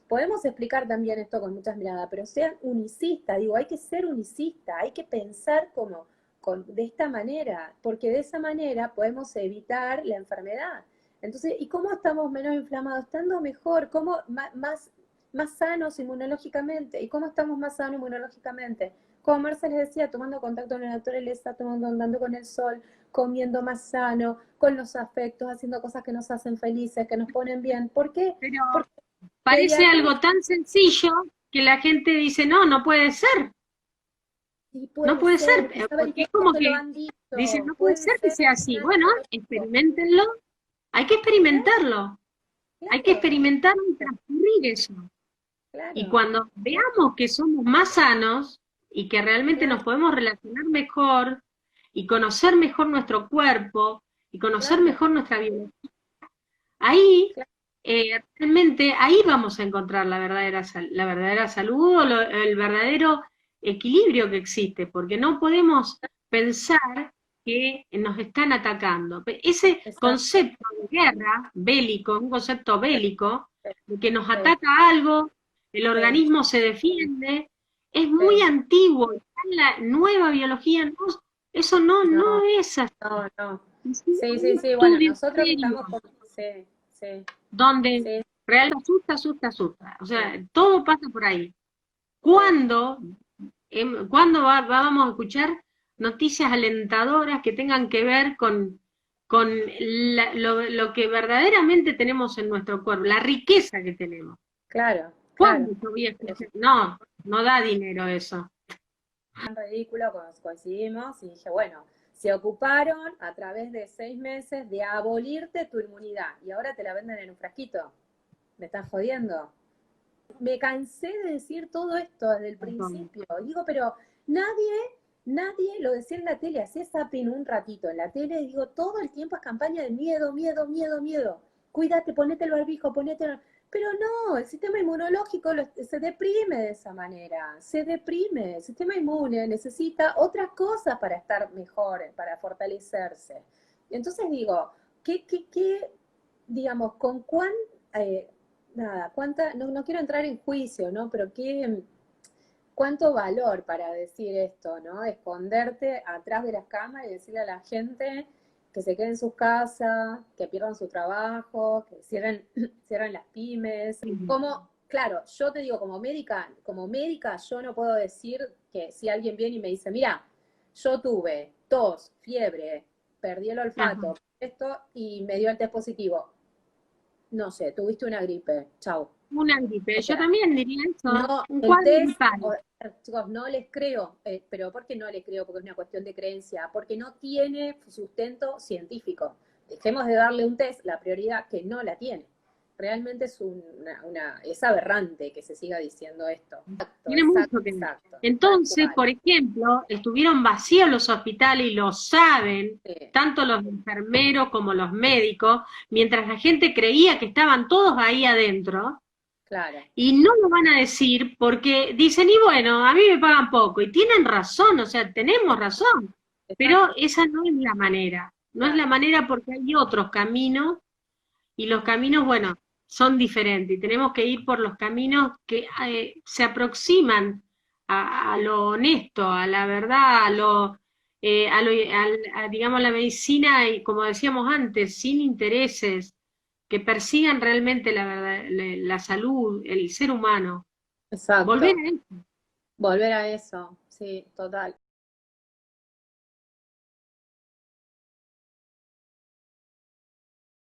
Podemos explicar también esto con muchas miradas, pero sean unicistas, digo, hay que ser unicista, hay que pensar como de esta manera, porque de esa manera podemos evitar la enfermedad. Entonces, ¿y cómo estamos menos inflamados? Estando mejor, ¿cómo más sanos inmunológicamente? ¿Y cómo estamos más sanos inmunológicamente? Como Marcia les decía, tomando contacto con la naturaleza, tomando, andando con el sol, comiendo más sano, con los afectos, haciendo cosas que nos hacen felices, que nos ponen bien. ¿Por qué? Pero Porque parece mediante algo tan sencillo que la gente dice, no, no puede ser, sí, no puede puede ser, ser, y saben porque que es como se lo que han dicen, dicho, no puede puede ser que ser, sea así. nadie Bueno, lo dijo. experimentenlo, hay que Claro, experimentarlo, hay que claro, experimentar y transcurrir eso. Y claro, cuando veamos que somos más sanos y que realmente claro, nos podemos relacionar mejor y conocer mejor nuestro cuerpo y conocer claro, mejor nuestra biología, ahí claro, realmente ahí vamos a encontrar la verdadera salud o el verdadero equilibrio que existe, porque no podemos pensar que nos están atacando. Ese exacto. concepto de guerra bélico, un concepto bélico, de que nos Sí, ataca algo, el sí, organismo se defiende, es muy sí, antiguo. En la nueva biología no, eso no no, es así. no, no. Sí, Sí, hay sí, un sí, bueno, estudio nosotros que serio estamos con, sí, sí, donde sí, realmente asusta, asusta, asusta. O sea, sí. todo pasa por ahí. ¿Cuándo, vamos a escuchar noticias alentadoras que tengan que ver con lo que verdaderamente tenemos en nuestro cuerpo, la riqueza que tenemos? Claro, claro. ¿Cuándo yo voy a escuchar? No, no da dinero eso. Tan ridículo, coincidimos y dije, bueno, se ocuparon a través de 6 meses de abolirte tu inmunidad y ahora te la venden en un frasquito. ¿Me estás jodiendo? Me cansé de decir todo esto desde el principio. Digo, pero nadie lo decía en la tele, hacía zapping un ratito en la tele, digo, todo el tiempo es campaña de miedo, miedo, miedo, miedo. Cuídate, ponete el barbijo, Pero no, el sistema inmunológico se deprime de esa manera, se deprime. El sistema inmune necesita otras cosas para estar mejor, para fortalecerse. Entonces digo, digamos, con cuán nada, no quiero entrar en juicio, ¿no? Pero cuánto valor para decir esto, ¿no? Esconderte atrás de las cámaras y decirle a la gente que se queden en sus casas, que pierdan su trabajo, que cierren las pymes. Como, claro, yo te digo, como médica yo no puedo decir que si alguien viene y me dice, mira, yo tuve tos, fiebre, perdí el olfato, esto, y me dio el test positivo. No sé, tuviste una gripe, chau. Una gripe, O yo sea, también diría eso, no, un el cuadro test, gripal. chicos, no les creo, pero ¿por qué no les creo? Porque es una cuestión de creencia, porque no tiene sustento científico. Dejemos de darle un test la prioridad que no la tiene. Realmente es aberrante que se siga diciendo esto. Exacto, Tiene exacto, mucho que ver. exacto. Entonces, por ejemplo, estuvieron vacíos los hospitales y lo saben, Sí, tanto los enfermeros como los médicos, mientras la gente creía que estaban todos ahí adentro, claro. y no lo van a decir porque dicen, y bueno, a mí me pagan poco, y tienen razón, o sea, tenemos razón, pero Exacto, esa no es la manera, no es claro. la manera porque hay otros caminos y los caminos, bueno, son diferentes y tenemos que ir por los caminos que se aproximan a lo honesto, a la verdad, digamos, la medicina, y como decíamos antes, sin intereses, que persigan realmente la verdad, la salud, el ser humano. Volver Exacto. a eso. Volver a eso, sí, total.